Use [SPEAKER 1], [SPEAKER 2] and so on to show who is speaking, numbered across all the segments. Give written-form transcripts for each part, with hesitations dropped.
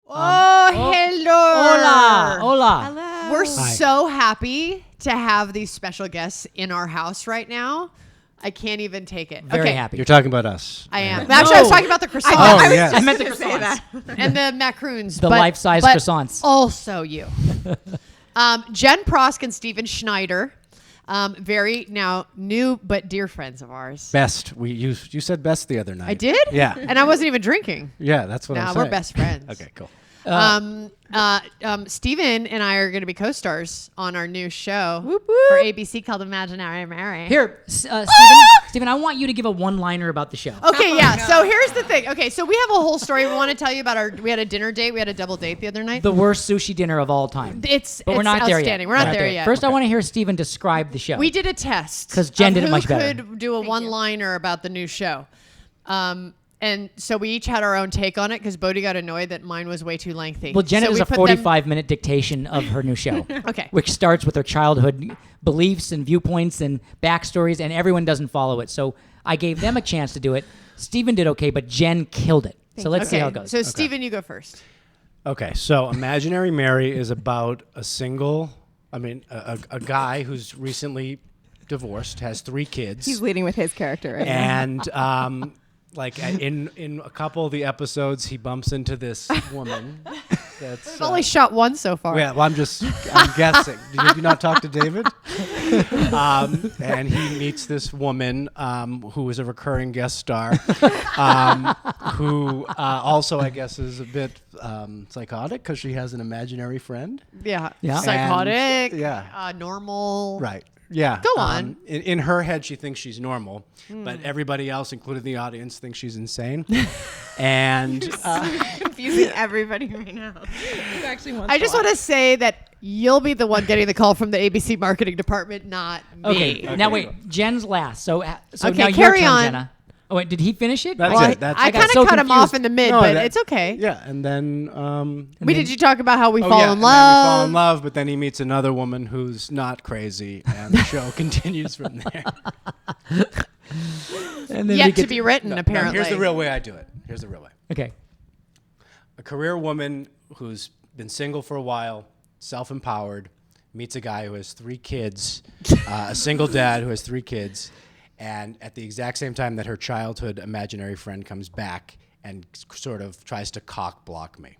[SPEAKER 1] Hello.
[SPEAKER 2] Hola.
[SPEAKER 1] We're so happy to have these special guests in our house right now. I can't even take it.
[SPEAKER 2] Very happy.
[SPEAKER 3] You're talking about us.
[SPEAKER 1] I am. Actually, I was talking about the croissants.
[SPEAKER 2] I meant the croissants.
[SPEAKER 1] And the macaroons.
[SPEAKER 2] The life-size croissants.
[SPEAKER 1] Also you. Jenn, Proske, and Schneider. Very now new but dear friends of ours.
[SPEAKER 3] Best. You said best the other night.
[SPEAKER 1] I did?
[SPEAKER 3] Yeah.
[SPEAKER 1] And I wasn't even drinking.
[SPEAKER 3] Yeah, that's what I'm saying.
[SPEAKER 1] We're best friends.
[SPEAKER 3] Okay, cool.
[SPEAKER 1] Steven and I are going to be co-stars on our new show
[SPEAKER 4] for
[SPEAKER 1] ABC called Imaginary Mary.
[SPEAKER 2] Here, Steven, I want you to give a one-liner about the show.
[SPEAKER 1] Okay, yeah. So here's the thing. Okay, so we have a whole story we want to tell you about. We had a dinner date. We had a double date the other night.
[SPEAKER 2] The worst sushi dinner of all time.
[SPEAKER 1] But
[SPEAKER 2] we're not there yet.
[SPEAKER 1] We're not there yet.
[SPEAKER 2] First, I want to hear Steven describe the show.
[SPEAKER 1] We did a test.
[SPEAKER 2] Because Jenn did it much better.
[SPEAKER 1] Who could do a one-liner about the new show? And so we each had our own take on it because Bodhi got annoyed that mine was way too lengthy.
[SPEAKER 2] Well, Jenna
[SPEAKER 1] so
[SPEAKER 2] does a 45-minute dictation of her new show.
[SPEAKER 1] Okay.
[SPEAKER 2] Which starts with her childhood beliefs and viewpoints and backstories, and everyone doesn't follow it. So I gave them a chance to do it. Steven did okay, but Jenn killed it. So let's see how it goes.
[SPEAKER 1] So Steven, you go first.
[SPEAKER 3] Okay, so Imaginary Mary is about a guy who's recently divorced, has 3 kids.
[SPEAKER 4] He's leading with his character right
[SPEAKER 3] and in a couple of the episodes, he bumps into this woman. That's
[SPEAKER 1] I've only shot one so far.
[SPEAKER 3] Yeah, well, I'm guessing. Did you not talk to David? And he meets this woman who is a recurring guest star, who also, I guess, is a bit psychotic because she has an imaginary friend.
[SPEAKER 1] Yeah.
[SPEAKER 2] Yeah.
[SPEAKER 1] Psychotic.
[SPEAKER 3] And,
[SPEAKER 1] Normal.
[SPEAKER 3] Right. Yeah.
[SPEAKER 1] Go on.
[SPEAKER 3] In her head, she thinks she's normal, but everybody else, including the audience, thinks she's insane. And
[SPEAKER 4] confusing everybody right now. Who actually wants
[SPEAKER 1] I just want to say that you'll be the one getting the call from the ABC marketing department, not me.
[SPEAKER 2] Okay. Now wait, Jen's last. So
[SPEAKER 1] Okay,
[SPEAKER 2] now
[SPEAKER 1] carry
[SPEAKER 2] your turn,
[SPEAKER 1] on.
[SPEAKER 2] Jenna. Oh wait, did he finish it?
[SPEAKER 3] That's it.
[SPEAKER 1] I
[SPEAKER 2] got
[SPEAKER 1] kind
[SPEAKER 2] so
[SPEAKER 1] of cut him
[SPEAKER 2] confused.
[SPEAKER 1] off in the mid,
[SPEAKER 3] No,
[SPEAKER 1] but it's okay.
[SPEAKER 3] yeah, and then
[SPEAKER 1] Did you talk about how we
[SPEAKER 3] and
[SPEAKER 1] fall
[SPEAKER 3] then
[SPEAKER 1] in
[SPEAKER 3] we fall in
[SPEAKER 1] love?
[SPEAKER 3] love, but then he meets another woman who's not crazy, and the show continues from there.
[SPEAKER 2] And then
[SPEAKER 1] Yet
[SPEAKER 2] we get
[SPEAKER 1] to be written,
[SPEAKER 3] No,
[SPEAKER 1] apparently.
[SPEAKER 3] here's the real way I do it. Here's the real way.
[SPEAKER 2] Okay.
[SPEAKER 3] A career woman who's been single for a while, self-empowered, meets a guy who has 3 kids, a single dad who has 3 kids, and at the exact same time that her childhood imaginary friend comes back and sort of tries to cock block me.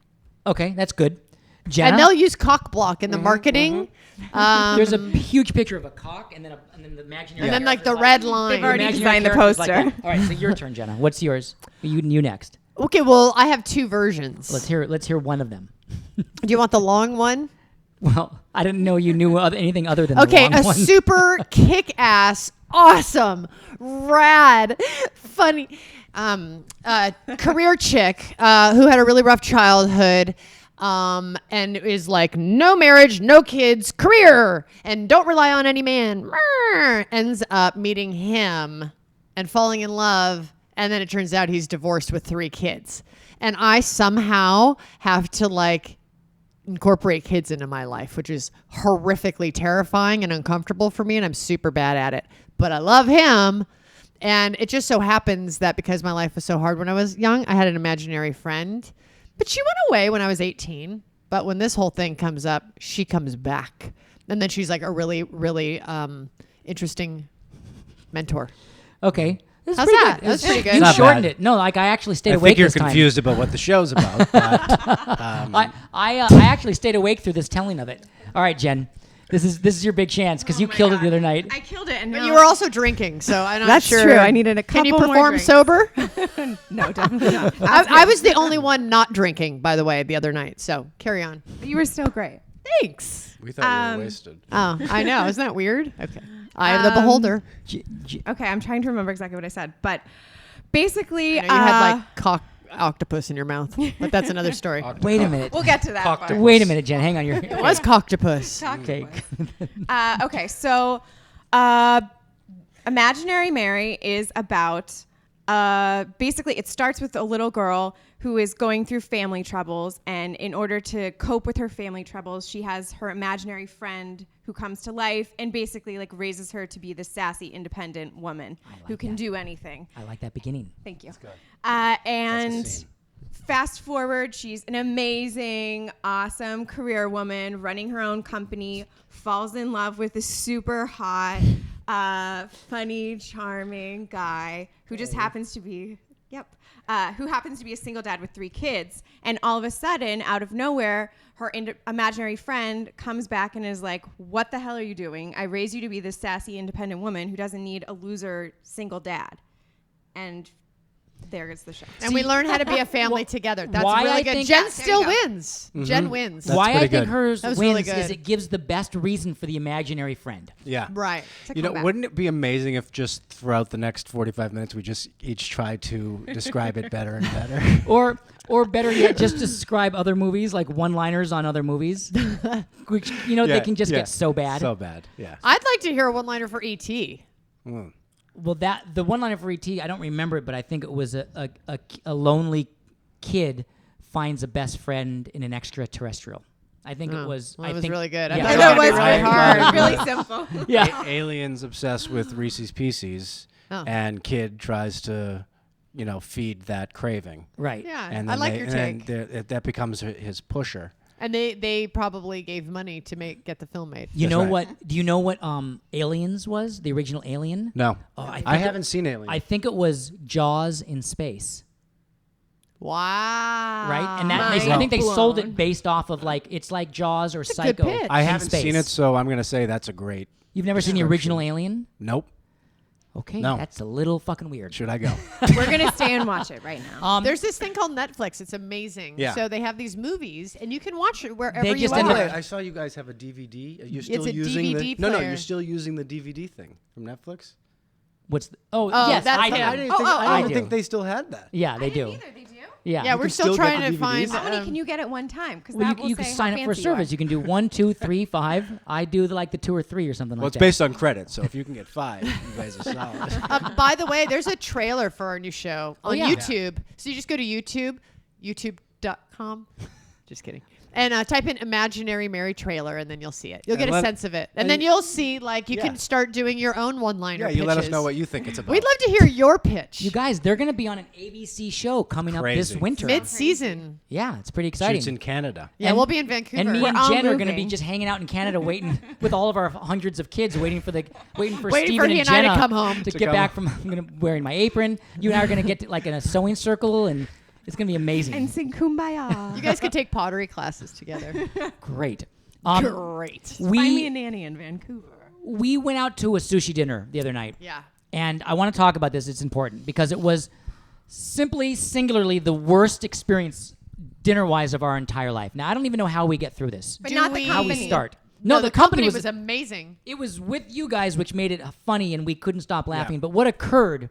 [SPEAKER 2] Okay, that's good. Jenna?
[SPEAKER 1] And they'll use cock block in the marketing.
[SPEAKER 2] There's a huge picture of a cock and then the imaginary.
[SPEAKER 1] And then like the red line.
[SPEAKER 4] They've already
[SPEAKER 2] imaginary
[SPEAKER 4] designed the
[SPEAKER 2] character's like
[SPEAKER 4] poster.
[SPEAKER 2] that. All right, so your turn, Jenna. What's yours? You next.
[SPEAKER 1] Okay, well, I have 2 versions.
[SPEAKER 2] Let's hear one of them.
[SPEAKER 1] Do you want the long one?
[SPEAKER 2] Well, I didn't know you knew anything other than
[SPEAKER 1] Okay,
[SPEAKER 2] the long
[SPEAKER 1] a
[SPEAKER 2] one.
[SPEAKER 1] super kick-ass, awesome, rad, funny career chick who had a really rough childhood and is like, no marriage, no kids, career, and don't rely on any man. Ends up meeting him and falling in love, and then it turns out he's divorced with 3 kids. And I somehow have to like incorporate kids into my life, which is horrifically terrifying and uncomfortable for me, and I'm super bad at it. But I love him, and it just so happens that because my life was so hard when I was young, I had an imaginary friend, but she went away when I was 18. But when this whole thing comes up, she comes back, and then she's like a really, really interesting mentor.
[SPEAKER 2] Okay.
[SPEAKER 1] How's that? That's pretty good.
[SPEAKER 2] You
[SPEAKER 3] Not
[SPEAKER 2] shortened
[SPEAKER 3] bad.
[SPEAKER 2] it. No, like I actually stayed
[SPEAKER 3] I
[SPEAKER 2] awake
[SPEAKER 3] think you're
[SPEAKER 2] this time.
[SPEAKER 3] confused about what the show's about. But,
[SPEAKER 2] I actually stayed awake through this telling of it. All right, Jenn. This is your big chance because you killed it the other night.
[SPEAKER 4] I killed it, and
[SPEAKER 1] But
[SPEAKER 4] now
[SPEAKER 1] you were also drinking, so I'm not
[SPEAKER 4] That's
[SPEAKER 1] sure.
[SPEAKER 4] true. I needed a couple
[SPEAKER 1] Can you
[SPEAKER 4] more
[SPEAKER 1] perform
[SPEAKER 4] drinks.
[SPEAKER 1] sober?
[SPEAKER 4] No, definitely not.
[SPEAKER 1] I was the only one not drinking, by the way, the other night. So carry on.
[SPEAKER 4] You were still great.
[SPEAKER 1] Thanks.
[SPEAKER 3] we thought you were wasted.
[SPEAKER 1] Oh, I know. Isn't that weird? Okay. I am the beholder.
[SPEAKER 4] Okay, I'm trying to remember exactly what I said, but basically,
[SPEAKER 1] I know you had like cock octopus in your mouth, but that's another story.
[SPEAKER 2] Wait a minute.
[SPEAKER 4] we'll get to that part.
[SPEAKER 2] Wait a minute, Jenn. Hang on.
[SPEAKER 1] It was cocktopus.
[SPEAKER 2] Okay.
[SPEAKER 4] Okay, so Imaginary Mary is about basically it starts with a little girl who is going through family troubles, and in order to cope with her family troubles, she has her imaginary friend who comes to life and basically like raises her to be the sassy, independent woman who can do anything.
[SPEAKER 2] I like that beginning.
[SPEAKER 4] Thank you.
[SPEAKER 3] good.
[SPEAKER 4] And
[SPEAKER 3] That's a scene.
[SPEAKER 4] Fast forward, she's an amazing, awesome career woman running her own company, falls in love with a super hot, funny, charming guy who just happens to be, who happens to be a single dad with 3 kids. And all of a sudden, out of nowhere, her imaginary friend comes back and is like, what the hell are you doing? I raised you to be this sassy, independent woman who doesn't need a loser single dad. And there is the show.
[SPEAKER 1] And we learn how to be a family together. That's
[SPEAKER 2] why
[SPEAKER 1] really
[SPEAKER 2] I
[SPEAKER 1] good.
[SPEAKER 2] think-
[SPEAKER 1] Jen
[SPEAKER 4] Yeah,
[SPEAKER 1] still
[SPEAKER 4] there you
[SPEAKER 1] wins. Jen wins.
[SPEAKER 3] That's
[SPEAKER 2] Why I
[SPEAKER 3] pretty
[SPEAKER 2] think
[SPEAKER 3] good.
[SPEAKER 2] hers
[SPEAKER 1] That was
[SPEAKER 2] wins
[SPEAKER 1] really
[SPEAKER 2] is
[SPEAKER 1] good.
[SPEAKER 2] it gives the best reason for the imaginary friend.
[SPEAKER 3] Yeah.
[SPEAKER 1] Right.
[SPEAKER 3] You know,
[SPEAKER 4] comeback.
[SPEAKER 3] wouldn't it be amazing if just throughout the next 45 minutes we just each try to describe it better and better?
[SPEAKER 2] Or better yet, just describe other movies, like one-liners on other movies, which they can just get so bad.
[SPEAKER 3] So bad. Yeah.
[SPEAKER 1] I'd like to hear a one-liner for E.T.
[SPEAKER 3] Mm.
[SPEAKER 2] Well, the one-liner for E.T., I don't remember it, but I think it was a lonely kid finds a best friend in an extraterrestrial. I think it was.
[SPEAKER 1] Well,
[SPEAKER 2] I
[SPEAKER 1] it was
[SPEAKER 2] think,
[SPEAKER 1] really good. I
[SPEAKER 2] Yeah.
[SPEAKER 1] thought it
[SPEAKER 4] That
[SPEAKER 1] was
[SPEAKER 4] was
[SPEAKER 1] really hard.
[SPEAKER 4] really simple.
[SPEAKER 2] Yeah.
[SPEAKER 3] Aliens obsessed with Reese's Pieces, and kid tries to, feed that craving.
[SPEAKER 2] Right.
[SPEAKER 1] Yeah,
[SPEAKER 3] And
[SPEAKER 1] I
[SPEAKER 3] then
[SPEAKER 1] like your take.
[SPEAKER 3] that becomes his pusher.
[SPEAKER 1] And they probably gave money to get the film made.
[SPEAKER 2] You
[SPEAKER 3] That's
[SPEAKER 2] know
[SPEAKER 3] right.
[SPEAKER 2] what? Do you know what Aliens was? The original Alien?
[SPEAKER 3] No,
[SPEAKER 2] Oh, I
[SPEAKER 3] I
[SPEAKER 2] think
[SPEAKER 3] haven't seen Alien.
[SPEAKER 2] I think it was Jaws in space.
[SPEAKER 1] Wow.
[SPEAKER 2] Right? And that
[SPEAKER 4] Mind
[SPEAKER 2] I think they sold
[SPEAKER 4] blown.
[SPEAKER 2] it based off of it's like Jaws or
[SPEAKER 1] a good
[SPEAKER 2] Psycho.
[SPEAKER 1] pitch.
[SPEAKER 3] I
[SPEAKER 2] in
[SPEAKER 3] haven't
[SPEAKER 2] space.
[SPEAKER 3] seen it, so I'm gonna say that's a great.
[SPEAKER 2] You've never seen the original Alien?
[SPEAKER 3] Nope.
[SPEAKER 2] Okay,
[SPEAKER 3] No.
[SPEAKER 2] that's a little fucking weird.
[SPEAKER 3] Should I go?
[SPEAKER 4] We're going to stay and watch it right now.
[SPEAKER 1] There's this thing called Netflix. It's amazing.
[SPEAKER 3] Yeah.
[SPEAKER 1] So they have these movies, and you can watch it wherever
[SPEAKER 2] They
[SPEAKER 1] you
[SPEAKER 2] just
[SPEAKER 1] are.
[SPEAKER 2] end up-
[SPEAKER 3] I saw you guys have a DVD. Are you still
[SPEAKER 1] a
[SPEAKER 3] using
[SPEAKER 1] DVD
[SPEAKER 3] the? No,
[SPEAKER 1] player.
[SPEAKER 3] you're still using the DVD thing from Netflix.
[SPEAKER 2] Yes,
[SPEAKER 1] that's
[SPEAKER 2] I
[SPEAKER 1] him.
[SPEAKER 2] do.
[SPEAKER 3] I didn't
[SPEAKER 1] Oh,
[SPEAKER 3] think,
[SPEAKER 1] oh,
[SPEAKER 3] I
[SPEAKER 2] I
[SPEAKER 3] didn't
[SPEAKER 2] do.
[SPEAKER 3] think they still had that.
[SPEAKER 2] Yeah, they do.
[SPEAKER 4] Either, they do?
[SPEAKER 2] Yeah.
[SPEAKER 1] Yeah,
[SPEAKER 3] You
[SPEAKER 1] we're
[SPEAKER 3] can
[SPEAKER 1] still
[SPEAKER 3] still
[SPEAKER 1] trying
[SPEAKER 3] get
[SPEAKER 1] to
[SPEAKER 3] the
[SPEAKER 1] find.
[SPEAKER 3] DVDs?
[SPEAKER 4] How many can you get at one time? Because
[SPEAKER 2] Well,
[SPEAKER 4] that will
[SPEAKER 2] you
[SPEAKER 4] say
[SPEAKER 2] can
[SPEAKER 4] how
[SPEAKER 2] sign up for a
[SPEAKER 4] fancy you are.
[SPEAKER 2] service. You can do 1, 2, 3, 5. I do the 2 or 3 or something
[SPEAKER 3] Well,
[SPEAKER 2] like
[SPEAKER 3] it's
[SPEAKER 2] that.
[SPEAKER 3] based on credit, so if you can get 5, you guys are solid.
[SPEAKER 1] By the way, there's a trailer for our new show on
[SPEAKER 2] yeah.
[SPEAKER 1] YouTube. So you just go to YouTube, youtube.com. Just kidding. And type in Imaginary Mary trailer, and then you'll see it. You'll get
[SPEAKER 3] And
[SPEAKER 1] a
[SPEAKER 3] let-
[SPEAKER 1] sense of it. And
[SPEAKER 3] and-
[SPEAKER 1] then you'll see, you
[SPEAKER 3] Yeah.
[SPEAKER 1] can start doing your own one-liner
[SPEAKER 3] Yeah, you let us
[SPEAKER 1] pitches.
[SPEAKER 3] know what you think it's about.
[SPEAKER 1] We'd love to hear your pitch.
[SPEAKER 2] You guys, they're going to be on an ABC show coming up this
[SPEAKER 3] Crazy.
[SPEAKER 2] winter.
[SPEAKER 1] Mid-season.
[SPEAKER 2] Yeah, it's pretty exciting.
[SPEAKER 3] Shoots in Canada.
[SPEAKER 1] Yeah,
[SPEAKER 2] And-
[SPEAKER 1] we'll be in Vancouver.
[SPEAKER 2] And me and
[SPEAKER 4] all
[SPEAKER 2] Jen are going to be
[SPEAKER 4] moving.
[SPEAKER 2] just hanging out in Canada, waiting with all of our hundreds of kids, waiting for
[SPEAKER 1] Waiting for
[SPEAKER 2] Steven
[SPEAKER 1] he
[SPEAKER 2] and
[SPEAKER 1] and I to
[SPEAKER 2] Jenna
[SPEAKER 1] come home.
[SPEAKER 2] to
[SPEAKER 3] To
[SPEAKER 2] get
[SPEAKER 3] come.
[SPEAKER 2] back from. I'm going to wearing my apron. You and I are going to get in a sewing circle, and it's going to be amazing.
[SPEAKER 4] And sing Kumbaya.
[SPEAKER 1] You guys could take pottery classes together.
[SPEAKER 2] Great.
[SPEAKER 1] Great.
[SPEAKER 4] Find me
[SPEAKER 2] We
[SPEAKER 4] a nanny in Vancouver.
[SPEAKER 2] we went out to a sushi dinner the other night.
[SPEAKER 1] Yeah.
[SPEAKER 2] And I want to talk about this. It's important because it was singularly the worst experience dinner-wise of our entire life. Now, I don't even know how we get through this.
[SPEAKER 4] But
[SPEAKER 1] Do
[SPEAKER 4] not the
[SPEAKER 1] we-
[SPEAKER 2] How we
[SPEAKER 4] company.
[SPEAKER 2] start.
[SPEAKER 1] No,
[SPEAKER 2] the company was
[SPEAKER 1] amazing.
[SPEAKER 2] It was with you guys, which made it funny, and we couldn't stop laughing.
[SPEAKER 3] Yeah.
[SPEAKER 2] But what occurred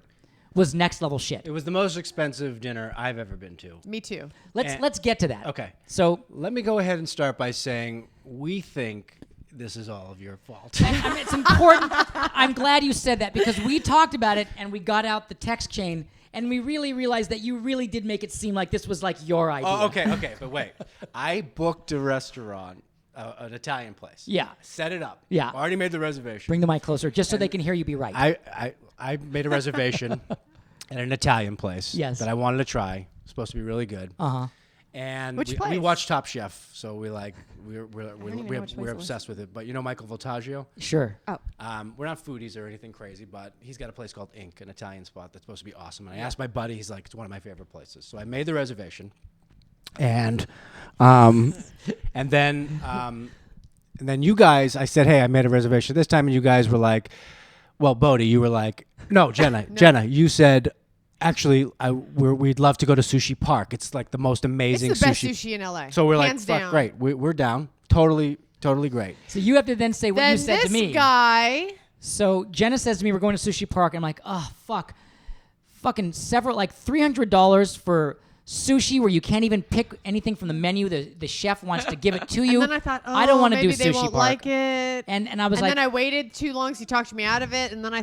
[SPEAKER 2] was next level shit.
[SPEAKER 3] It was the most expensive dinner I've ever been to.
[SPEAKER 1] Me too.
[SPEAKER 2] Let's get to that.
[SPEAKER 3] Okay.
[SPEAKER 2] So
[SPEAKER 3] Let me go ahead and start by saying we think this is all of your fault.
[SPEAKER 2] I mean, it's important. I'm glad you said that because we talked about it and we got out the text chain and we really realized that you really did make it seem like this was like your idea.
[SPEAKER 3] Oh, okay, but wait. I booked a restaurant, an Italian place.
[SPEAKER 2] Yeah.
[SPEAKER 3] Set it up.
[SPEAKER 2] Yeah.
[SPEAKER 3] Already made the reservation.
[SPEAKER 2] Bring the mic closer just so they can hear you be right.
[SPEAKER 3] I made a reservation at an Italian place
[SPEAKER 2] Yes.
[SPEAKER 3] that I wanted to try. Supposed to be really good.
[SPEAKER 2] Uh-huh.
[SPEAKER 3] And
[SPEAKER 1] Which
[SPEAKER 3] we
[SPEAKER 1] place?
[SPEAKER 3] watched Top Chef, so we're
[SPEAKER 4] even know which place
[SPEAKER 3] we're
[SPEAKER 4] it was.
[SPEAKER 3] obsessed with it. But you know Michael Voltaggio?
[SPEAKER 2] Sure.
[SPEAKER 4] Oh.
[SPEAKER 3] We're not foodies or anything crazy, but he's got a place called Ink, an Italian spot that's supposed to be awesome. And I asked my buddy, he's like, it's one of my favorite places. So I made the reservation, and then you guys, I said, hey, I made a reservation this time, and you guys were like, well, Bodhi, you were like, no, Jenna, you said, actually, we'd love to go to Sushi Park. It's like the most
[SPEAKER 1] It's
[SPEAKER 3] amazing
[SPEAKER 1] the best sushi in LA.
[SPEAKER 3] So we're
[SPEAKER 1] Hands
[SPEAKER 3] like,
[SPEAKER 1] down.
[SPEAKER 3] fuck, great, we're down, totally great.
[SPEAKER 2] So you have to then say what
[SPEAKER 1] Then
[SPEAKER 2] you said
[SPEAKER 1] this
[SPEAKER 2] to me.
[SPEAKER 1] guy.
[SPEAKER 2] So Jenna says to me, we're going to Sushi Park. And I'm like, oh, fuck. Fucking several, like $300 for sushi where you can't even pick anything from the menu. The chef wants to give it to you.
[SPEAKER 1] And then I thought,
[SPEAKER 2] I don't want to do
[SPEAKER 1] maybe they
[SPEAKER 2] Sushi
[SPEAKER 1] won't
[SPEAKER 2] Park.
[SPEAKER 1] like it.
[SPEAKER 2] And I was
[SPEAKER 1] and
[SPEAKER 2] like,
[SPEAKER 1] then I waited too long, so he talked me out of it. And then I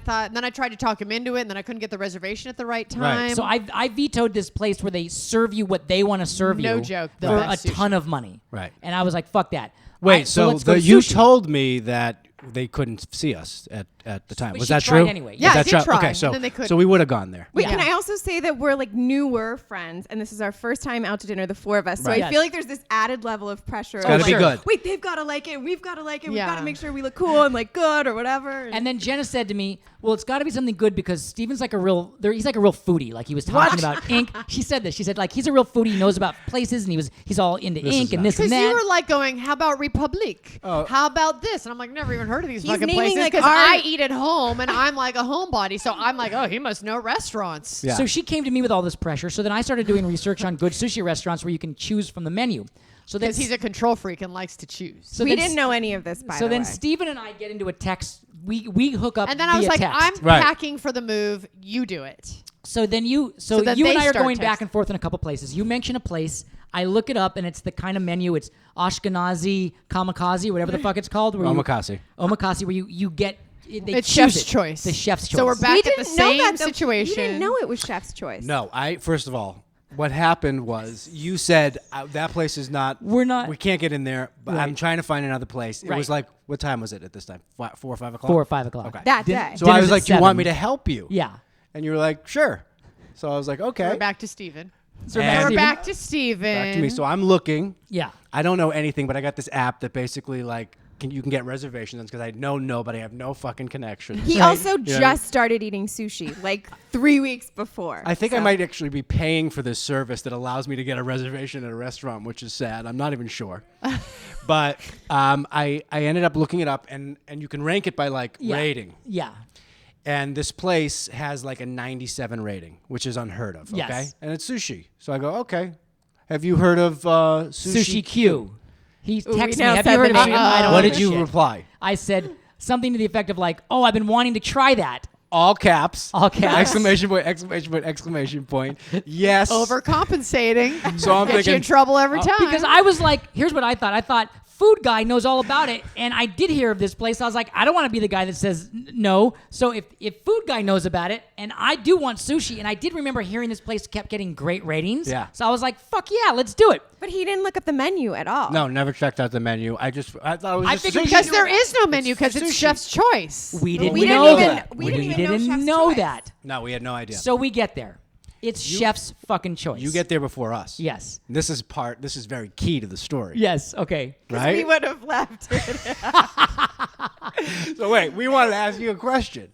[SPEAKER 1] tried to talk him into it, and then I couldn't get the reservation at the right time.
[SPEAKER 2] so I vetoed this place where they serve you what they want to serve you.
[SPEAKER 1] No joke, the
[SPEAKER 2] For
[SPEAKER 1] best
[SPEAKER 2] a
[SPEAKER 1] sushi.
[SPEAKER 2] ton of money.
[SPEAKER 3] Right.
[SPEAKER 2] And I was like, fuck that.
[SPEAKER 3] Wait,
[SPEAKER 2] so let's go to
[SPEAKER 3] you
[SPEAKER 2] sushi.
[SPEAKER 3] told me that they couldn't see us at at the time.
[SPEAKER 2] But
[SPEAKER 3] Was
[SPEAKER 2] she
[SPEAKER 3] that
[SPEAKER 2] tried
[SPEAKER 3] true?
[SPEAKER 2] anyway.
[SPEAKER 1] Yeah,
[SPEAKER 3] Was
[SPEAKER 1] I
[SPEAKER 3] that
[SPEAKER 1] did
[SPEAKER 3] true?
[SPEAKER 1] try,
[SPEAKER 3] Okay,
[SPEAKER 1] and
[SPEAKER 3] so
[SPEAKER 1] then they couldn't.
[SPEAKER 3] so we would have gone there.
[SPEAKER 4] Wait,
[SPEAKER 2] Yeah.
[SPEAKER 4] can I also say that we're like newer friends, and this is our first time out to dinner, the four of us. So
[SPEAKER 3] Right.
[SPEAKER 4] I feel like there's this added level of pressure. It's
[SPEAKER 3] gotta be good.
[SPEAKER 4] Wait, they've got to like it. We've got to like it. We've
[SPEAKER 1] Yeah.
[SPEAKER 4] got to make sure we look cool and like good or whatever.
[SPEAKER 2] And then Jenna said to me, "Well, it's got to be something good because Steven's like he's like a real foodie. Like he was talking about ink. She said this. She said like he's a real foodie. He knows about places and he's all into
[SPEAKER 3] This
[SPEAKER 2] ink
[SPEAKER 3] is
[SPEAKER 2] and
[SPEAKER 3] not
[SPEAKER 2] this and
[SPEAKER 1] Because
[SPEAKER 2] that.
[SPEAKER 1] you were like going, how about Republique?
[SPEAKER 3] Oh.
[SPEAKER 1] How about this? And I'm like, never even heard of these
[SPEAKER 4] He's
[SPEAKER 1] fucking
[SPEAKER 4] naming,
[SPEAKER 1] places
[SPEAKER 4] like,
[SPEAKER 1] because
[SPEAKER 4] our-
[SPEAKER 1] I eat at home and I'm like a homebody. So I'm like, oh, he must know restaurants.
[SPEAKER 3] Yeah.
[SPEAKER 2] So she came to me with all this pressure. So then I started doing research on good sushi restaurants where you can choose from the menu. So then
[SPEAKER 1] Because he's a control freak and likes to choose.
[SPEAKER 2] so
[SPEAKER 4] we
[SPEAKER 2] then
[SPEAKER 4] didn't know any of this, by
[SPEAKER 2] So
[SPEAKER 4] the
[SPEAKER 2] then
[SPEAKER 4] way.
[SPEAKER 2] Steven and I get into a text. We hook up
[SPEAKER 1] And then I was
[SPEAKER 2] via
[SPEAKER 1] like,
[SPEAKER 2] text.
[SPEAKER 1] I'm
[SPEAKER 3] Right.
[SPEAKER 1] packing for the move. You do it.
[SPEAKER 2] So then you
[SPEAKER 1] then
[SPEAKER 2] and
[SPEAKER 1] they
[SPEAKER 2] I are
[SPEAKER 1] start
[SPEAKER 2] going back
[SPEAKER 1] texting.
[SPEAKER 2] and forth in a couple places. You mention a place, I look it up, and it's the kind of menu. It's Ashkenazi kamikaze, whatever the fuck it's called. Where
[SPEAKER 3] Omakase.
[SPEAKER 2] Omakase, where you get they
[SPEAKER 1] It's
[SPEAKER 2] choose
[SPEAKER 1] chef's
[SPEAKER 2] it.
[SPEAKER 1] choice.
[SPEAKER 2] The chef's choice.
[SPEAKER 1] So we're back
[SPEAKER 4] we
[SPEAKER 1] at the
[SPEAKER 4] didn't know
[SPEAKER 1] same
[SPEAKER 4] that, though.
[SPEAKER 1] situation.
[SPEAKER 4] You didn't know it was chef's choice.
[SPEAKER 3] No, first of all, what happened was you said that place is not.
[SPEAKER 2] We're not-
[SPEAKER 3] We can't get in there. But I'm
[SPEAKER 2] Right.
[SPEAKER 3] trying to find another place. It
[SPEAKER 2] Right.
[SPEAKER 3] was like, what time was it at this time? 4 or 5 o'clock.
[SPEAKER 2] 4 or 5 o'clock.
[SPEAKER 3] Okay.
[SPEAKER 4] That
[SPEAKER 2] Din-
[SPEAKER 4] day.
[SPEAKER 3] So I
[SPEAKER 2] dinner's
[SPEAKER 3] was
[SPEAKER 2] at
[SPEAKER 3] like, "Do you want
[SPEAKER 2] 7.
[SPEAKER 3] me to help you?"
[SPEAKER 2] Yeah.
[SPEAKER 3] And you were like, "Sure." So I was like, "Okay."
[SPEAKER 1] We're back to Steven.
[SPEAKER 2] So
[SPEAKER 3] And-
[SPEAKER 1] We're
[SPEAKER 2] Steven-
[SPEAKER 1] back to Steven.
[SPEAKER 3] Back to me. So I'm looking.
[SPEAKER 2] Yeah.
[SPEAKER 3] I don't know anything, but I got this app that basically like you can get reservations because I know nobody. I have no fucking connection.
[SPEAKER 4] He
[SPEAKER 2] Right.
[SPEAKER 4] also
[SPEAKER 3] Yeah.
[SPEAKER 4] just started eating sushi like 3 weeks before.
[SPEAKER 3] I think I
[SPEAKER 4] So-
[SPEAKER 3] might actually be paying for this service that allows me to get a reservation at a restaurant, which is sad. I'm not even sure. But I ended up looking it up, and you can rank it by like
[SPEAKER 2] Yeah.
[SPEAKER 3] rating.
[SPEAKER 2] Yeah.
[SPEAKER 3] And this place has like a 97 rating, which is unheard of. Okay,
[SPEAKER 2] Yes.
[SPEAKER 3] and it's sushi. So I go, okay. Have you heard of
[SPEAKER 2] Sushi Q. He texted me,
[SPEAKER 4] now
[SPEAKER 2] have
[SPEAKER 4] said
[SPEAKER 2] you heard
[SPEAKER 4] the
[SPEAKER 2] of it?
[SPEAKER 4] name.
[SPEAKER 2] I don't
[SPEAKER 3] What
[SPEAKER 2] give
[SPEAKER 3] did
[SPEAKER 2] a
[SPEAKER 3] you
[SPEAKER 2] shit.
[SPEAKER 3] reply?
[SPEAKER 2] I said something to the effect of like, oh, I've been wanting to try that.
[SPEAKER 3] All caps.
[SPEAKER 2] All caps.
[SPEAKER 3] Exclamation point! Exclamation point! Exclamation point! Yes.
[SPEAKER 1] Overcompensating.
[SPEAKER 3] So I'm
[SPEAKER 1] Get you in
[SPEAKER 3] thinking.
[SPEAKER 1] trouble every time.
[SPEAKER 2] Because I was like, here's what I thought. I thought food guy knows all about it, and I did hear of this place. I was like, I don't want to be the guy that says no. So if food guy knows about it, and I do want sushi, and I did remember hearing this place kept getting great ratings.
[SPEAKER 3] Yeah.
[SPEAKER 2] So I was like, fuck yeah, let's do it.
[SPEAKER 4] But he didn't look up the menu at all.
[SPEAKER 3] No, never checked out the menu. I thought it was
[SPEAKER 2] I
[SPEAKER 3] just
[SPEAKER 2] figured
[SPEAKER 3] sushi.
[SPEAKER 1] because there is no menu because it's
[SPEAKER 3] sushi.
[SPEAKER 1] chef's choice.
[SPEAKER 2] We didn't
[SPEAKER 4] we
[SPEAKER 2] know
[SPEAKER 4] didn't even-
[SPEAKER 2] that.
[SPEAKER 4] we didn't even know
[SPEAKER 2] didn't
[SPEAKER 4] Chef's
[SPEAKER 2] know
[SPEAKER 4] Choice.
[SPEAKER 2] that.
[SPEAKER 3] No, we had no idea.
[SPEAKER 2] So we get there. It's chef's fucking choice.
[SPEAKER 3] You get there before us.
[SPEAKER 2] Yes.
[SPEAKER 3] This is very key to the story.
[SPEAKER 2] Yes. Okay.
[SPEAKER 3] Right?
[SPEAKER 4] We would have left it.
[SPEAKER 3] So wait, we wanted to ask you a question.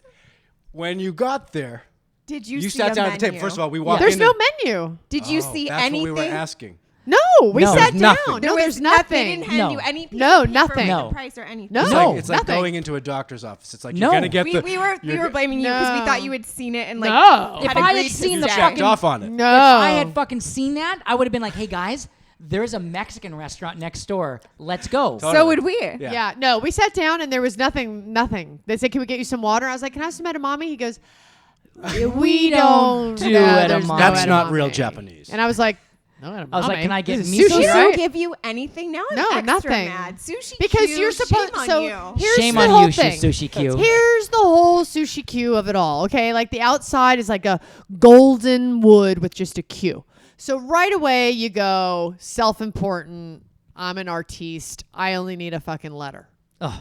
[SPEAKER 3] When you got there,
[SPEAKER 4] Did you
[SPEAKER 3] you
[SPEAKER 4] see
[SPEAKER 3] sat
[SPEAKER 4] a
[SPEAKER 3] down at
[SPEAKER 4] menu?
[SPEAKER 3] the table. First of all, we walked
[SPEAKER 1] There's
[SPEAKER 3] in.
[SPEAKER 1] no menu.
[SPEAKER 4] Did you see
[SPEAKER 3] That's
[SPEAKER 4] anything?
[SPEAKER 3] what we were asking.
[SPEAKER 1] No, we
[SPEAKER 2] No.
[SPEAKER 1] sat
[SPEAKER 3] There's
[SPEAKER 1] down.
[SPEAKER 3] nothing.
[SPEAKER 1] No, there's
[SPEAKER 4] They
[SPEAKER 1] nothing.
[SPEAKER 4] didn't hand
[SPEAKER 2] No.
[SPEAKER 4] you any piece
[SPEAKER 1] No,
[SPEAKER 4] of paper
[SPEAKER 1] nothing.
[SPEAKER 4] with
[SPEAKER 2] No.
[SPEAKER 4] the price or anything.
[SPEAKER 1] No.
[SPEAKER 3] It's
[SPEAKER 1] No,
[SPEAKER 3] like, it's like
[SPEAKER 1] nothing.
[SPEAKER 3] going into a doctor's office. It's like
[SPEAKER 2] No.
[SPEAKER 3] you're gonna get
[SPEAKER 4] We
[SPEAKER 3] the.
[SPEAKER 4] we were blaming you because we
[SPEAKER 1] No.
[SPEAKER 4] thought you had seen it and like
[SPEAKER 1] No.
[SPEAKER 2] If
[SPEAKER 4] had
[SPEAKER 2] I had
[SPEAKER 4] agreed to
[SPEAKER 2] seen the
[SPEAKER 4] stay.
[SPEAKER 3] checked
[SPEAKER 2] fucking-
[SPEAKER 3] off on it.
[SPEAKER 1] No.
[SPEAKER 2] If I had fucking seen that, I would have been like, hey guys, there's a Mexican restaurant next door. Let's go.
[SPEAKER 3] Totally.
[SPEAKER 4] So would we.
[SPEAKER 3] Yeah.
[SPEAKER 1] Yeah, no, we sat down and there was nothing. They said, "Can we get you some water?" I was like, "Can I have some edamame?" He goes, "We don't
[SPEAKER 2] do
[SPEAKER 1] no,
[SPEAKER 2] edamame.
[SPEAKER 1] there's no
[SPEAKER 3] That's not real
[SPEAKER 1] edamame."
[SPEAKER 3] Japanese.
[SPEAKER 1] And I was like, "No edamame."
[SPEAKER 2] I was like, "Can I get
[SPEAKER 1] This is
[SPEAKER 2] miso?"
[SPEAKER 1] sushi,
[SPEAKER 4] She
[SPEAKER 2] Right?
[SPEAKER 4] don't
[SPEAKER 1] right?
[SPEAKER 4] give you anything. Now I'm
[SPEAKER 1] No,
[SPEAKER 4] extra
[SPEAKER 1] nothing.
[SPEAKER 4] mad. Sushi
[SPEAKER 1] Because
[SPEAKER 4] Q,
[SPEAKER 1] you're supposed.
[SPEAKER 4] shame on
[SPEAKER 1] So
[SPEAKER 4] you.
[SPEAKER 1] here's
[SPEAKER 2] Shame
[SPEAKER 1] the
[SPEAKER 2] on
[SPEAKER 1] whole
[SPEAKER 2] you,
[SPEAKER 1] thing.
[SPEAKER 2] Sushi Q.
[SPEAKER 1] Here's the whole sushi queue of it all. Okay, like the outside is like a golden wood with just a queue. So right away you go self-important. I'm an artiste. I only need a fucking letter.
[SPEAKER 2] Oh,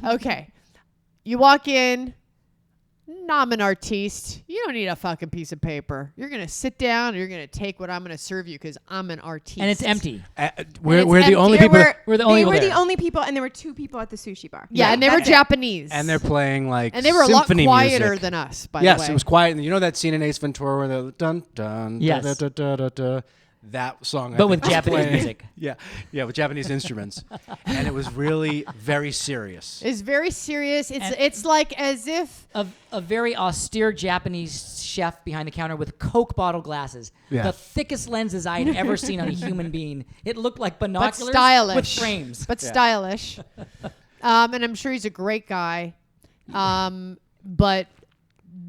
[SPEAKER 1] Okay. You walk in. I'm an artiste. You don't need a fucking piece of paper. You're going to sit down and you're going to take what I'm going to serve you because I'm an artiste.
[SPEAKER 2] and it's empty.
[SPEAKER 3] We're
[SPEAKER 4] And
[SPEAKER 3] the
[SPEAKER 4] it's
[SPEAKER 3] only
[SPEAKER 4] empty.
[SPEAKER 3] people,
[SPEAKER 2] We're the only
[SPEAKER 4] They
[SPEAKER 2] people
[SPEAKER 4] were the
[SPEAKER 2] there.
[SPEAKER 4] only people, and there were 2 people at the sushi bar.
[SPEAKER 1] Yeah, and they were
[SPEAKER 4] that's it.
[SPEAKER 1] Japanese.
[SPEAKER 3] and they're playing like
[SPEAKER 1] And they were a lot
[SPEAKER 3] symphony
[SPEAKER 1] quieter
[SPEAKER 3] music.
[SPEAKER 1] than us, by
[SPEAKER 3] Yes,
[SPEAKER 1] the way.
[SPEAKER 3] it was quiet. And you know that scene in Ace Ventura where they're dun dun
[SPEAKER 2] Yes.
[SPEAKER 3] da, da, da, da, da, that song, I
[SPEAKER 2] But
[SPEAKER 3] think,
[SPEAKER 2] with
[SPEAKER 3] was
[SPEAKER 2] Japanese
[SPEAKER 3] playing.
[SPEAKER 2] music.
[SPEAKER 3] Yeah, with Japanese instruments, and it was really very serious.
[SPEAKER 1] It's very serious.
[SPEAKER 2] And-
[SPEAKER 1] It's like as if
[SPEAKER 2] A very austere Japanese chef behind the counter with Coke bottle glasses.
[SPEAKER 3] Yeah.
[SPEAKER 2] The thickest lenses I had ever seen on a human being. It looked like
[SPEAKER 1] but
[SPEAKER 2] binoculars
[SPEAKER 1] stylish.
[SPEAKER 2] with frames.
[SPEAKER 1] But
[SPEAKER 3] Yeah.
[SPEAKER 1] stylish. And I'm sure he's a great guy. But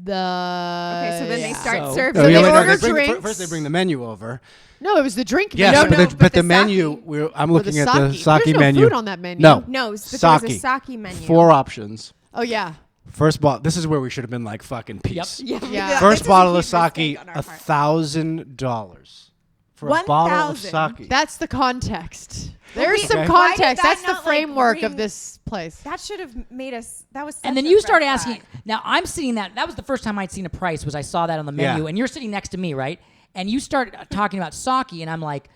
[SPEAKER 1] the
[SPEAKER 4] Okay, so then they start
[SPEAKER 2] So-
[SPEAKER 4] serving.
[SPEAKER 1] So
[SPEAKER 3] yeah,
[SPEAKER 1] they
[SPEAKER 3] wait, no,
[SPEAKER 1] order
[SPEAKER 3] bring-
[SPEAKER 1] drinks.
[SPEAKER 3] First, they bring the menu over.
[SPEAKER 1] No, it was the drink
[SPEAKER 3] Yes,
[SPEAKER 1] menu.
[SPEAKER 3] but,
[SPEAKER 4] no,
[SPEAKER 3] the,
[SPEAKER 4] but
[SPEAKER 3] but
[SPEAKER 4] the
[SPEAKER 3] the menu.
[SPEAKER 4] sake.
[SPEAKER 3] I'm
[SPEAKER 1] Or
[SPEAKER 3] looking
[SPEAKER 1] the
[SPEAKER 3] at the
[SPEAKER 1] sake.
[SPEAKER 3] sake
[SPEAKER 1] There's no
[SPEAKER 3] menu.
[SPEAKER 1] food on that menu.
[SPEAKER 3] No,
[SPEAKER 4] No, but there was a
[SPEAKER 3] Sake.
[SPEAKER 4] sake menu.
[SPEAKER 3] 4 options.
[SPEAKER 1] Oh yeah.
[SPEAKER 3] First bottle. This is where we should have been like fucking peace.
[SPEAKER 4] Yeah.
[SPEAKER 1] Yeah.
[SPEAKER 4] this
[SPEAKER 3] First
[SPEAKER 4] is a
[SPEAKER 3] bottle of
[SPEAKER 4] huge mistake
[SPEAKER 3] sake,
[SPEAKER 4] on our part.
[SPEAKER 3] $1,000
[SPEAKER 5] For a bottle of
[SPEAKER 4] 1,000.
[SPEAKER 5] sake.
[SPEAKER 1] That's the context. There's some
[SPEAKER 5] Okay.
[SPEAKER 4] Why did
[SPEAKER 1] context.
[SPEAKER 4] that
[SPEAKER 1] That's the
[SPEAKER 4] not, like,
[SPEAKER 1] framework of
[SPEAKER 4] ring-
[SPEAKER 1] this place.
[SPEAKER 4] That should have made us. That was. Such
[SPEAKER 2] And then
[SPEAKER 4] a
[SPEAKER 2] you
[SPEAKER 4] red
[SPEAKER 2] start
[SPEAKER 4] flag.
[SPEAKER 2] asking. Now I'm seeing that. That was the first time I'd seen a price. Was I saw that on the menu,
[SPEAKER 5] Yeah.
[SPEAKER 2] and you're sitting next to me, right? And you start talking about sake, and I'm like,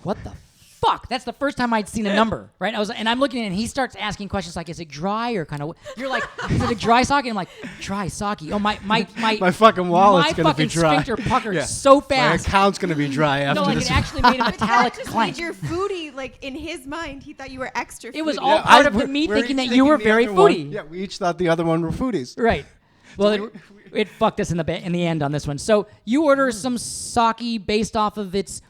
[SPEAKER 2] what the fuck? That's the first time I'd seen a number, right? And I'm looking at it, and he starts asking questions like, is it dry or kind of? You're like, is it a dry sake? And I'm like, dry sake. Oh my
[SPEAKER 5] fucking wallet's
[SPEAKER 2] my
[SPEAKER 5] gonna be
[SPEAKER 2] fucking
[SPEAKER 5] dry.
[SPEAKER 2] sphincter puckered
[SPEAKER 5] Yeah.
[SPEAKER 2] so
[SPEAKER 5] My
[SPEAKER 2] fast.
[SPEAKER 5] account's gonna be dry after
[SPEAKER 2] No, like
[SPEAKER 5] this.
[SPEAKER 2] it actually made a
[SPEAKER 4] But
[SPEAKER 2] metallic
[SPEAKER 4] that just
[SPEAKER 2] clank.
[SPEAKER 4] made your foodie like in his mind. He thought you were extra.
[SPEAKER 2] It was
[SPEAKER 4] foodie.
[SPEAKER 2] all part of me
[SPEAKER 5] we're
[SPEAKER 2] thinking
[SPEAKER 5] each
[SPEAKER 2] that you were
[SPEAKER 5] the
[SPEAKER 2] very
[SPEAKER 5] other one.
[SPEAKER 2] foodie.
[SPEAKER 5] Yeah, we each thought the other one were foodies.
[SPEAKER 2] Right. Well, it fucked us in the end on this one. So you order some sake based off of its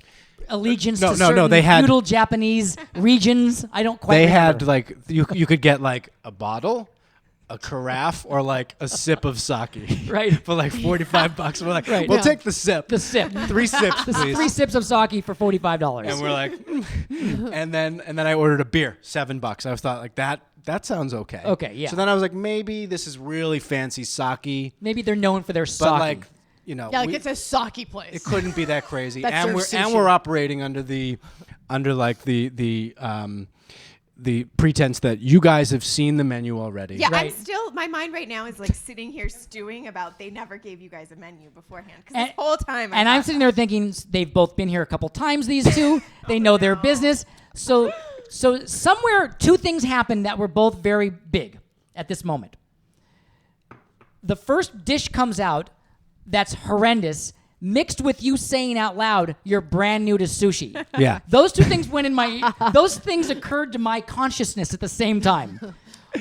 [SPEAKER 2] allegiance
[SPEAKER 5] No,
[SPEAKER 2] to
[SPEAKER 5] no, no,
[SPEAKER 2] certain
[SPEAKER 5] they had-
[SPEAKER 2] feudal Japanese regions. I don't quite.
[SPEAKER 5] They
[SPEAKER 2] remember.
[SPEAKER 5] had like you could get like a bottle, a carafe, or like a sip of sake.
[SPEAKER 2] Right.
[SPEAKER 5] For like $45. We're like,
[SPEAKER 2] Right.
[SPEAKER 5] we'll
[SPEAKER 2] Yeah.
[SPEAKER 5] take the sip.
[SPEAKER 2] the sip.
[SPEAKER 5] 3 sips, please.
[SPEAKER 2] 3 sips of sake for $45.
[SPEAKER 5] And we're like, and then I ordered a beer, $7. I was thought like that sounds okay.
[SPEAKER 2] Okay, yeah.
[SPEAKER 5] So then I was like, maybe this is really fancy sake,
[SPEAKER 2] Maybe they're known for their sake.
[SPEAKER 5] but like, you know,
[SPEAKER 1] Yeah, like it's a sake place.
[SPEAKER 5] it couldn't be that crazy.
[SPEAKER 1] That
[SPEAKER 5] and
[SPEAKER 1] serves
[SPEAKER 5] we're
[SPEAKER 1] sushi.
[SPEAKER 5] operating under the pretense that you guys have seen the menu already.
[SPEAKER 4] Yeah,
[SPEAKER 2] Right.
[SPEAKER 4] I'm still. My mind right now is like sitting here stewing about they never gave you guys a menu beforehand because this whole time.
[SPEAKER 2] And I'm sitting there thinking they've both been here a couple times. These two, they know their business. So somewhere 2 things happened that were both very big at this moment. The first dish comes out that's horrendous, mixed with you saying out loud you're brand new to sushi.
[SPEAKER 5] Yeah.
[SPEAKER 2] Those 2 things went in my. Those things occurred to my consciousness at the same time.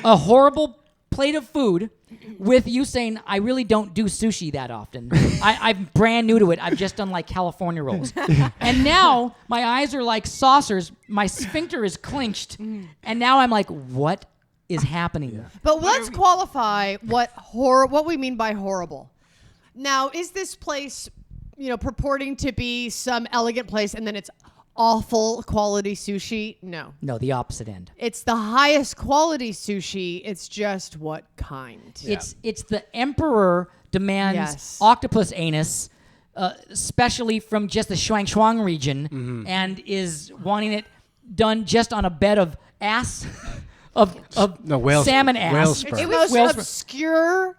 [SPEAKER 2] A horrible plate of food with you saying, I really don't do sushi that often. I'm brand new to it. I've just done like California rolls. And now my eyes are like saucers. My sphincter is clinched. And now I'm like, what is happening?
[SPEAKER 1] But let's qualify what we mean by horrible. Now, is this place, purporting to be some elegant place and then it's awful quality sushi? No.
[SPEAKER 2] No, the opposite end.
[SPEAKER 1] It's the highest quality sushi. It's just what kind.
[SPEAKER 2] It's the emperor demands
[SPEAKER 1] Yes.
[SPEAKER 2] octopus anus, especially from just the Shuang region, and is wanting it done just on a bed of ass, of
[SPEAKER 5] whale-
[SPEAKER 2] salmon ass.
[SPEAKER 5] whale sperm.
[SPEAKER 1] It was
[SPEAKER 2] Whales-
[SPEAKER 1] obscure.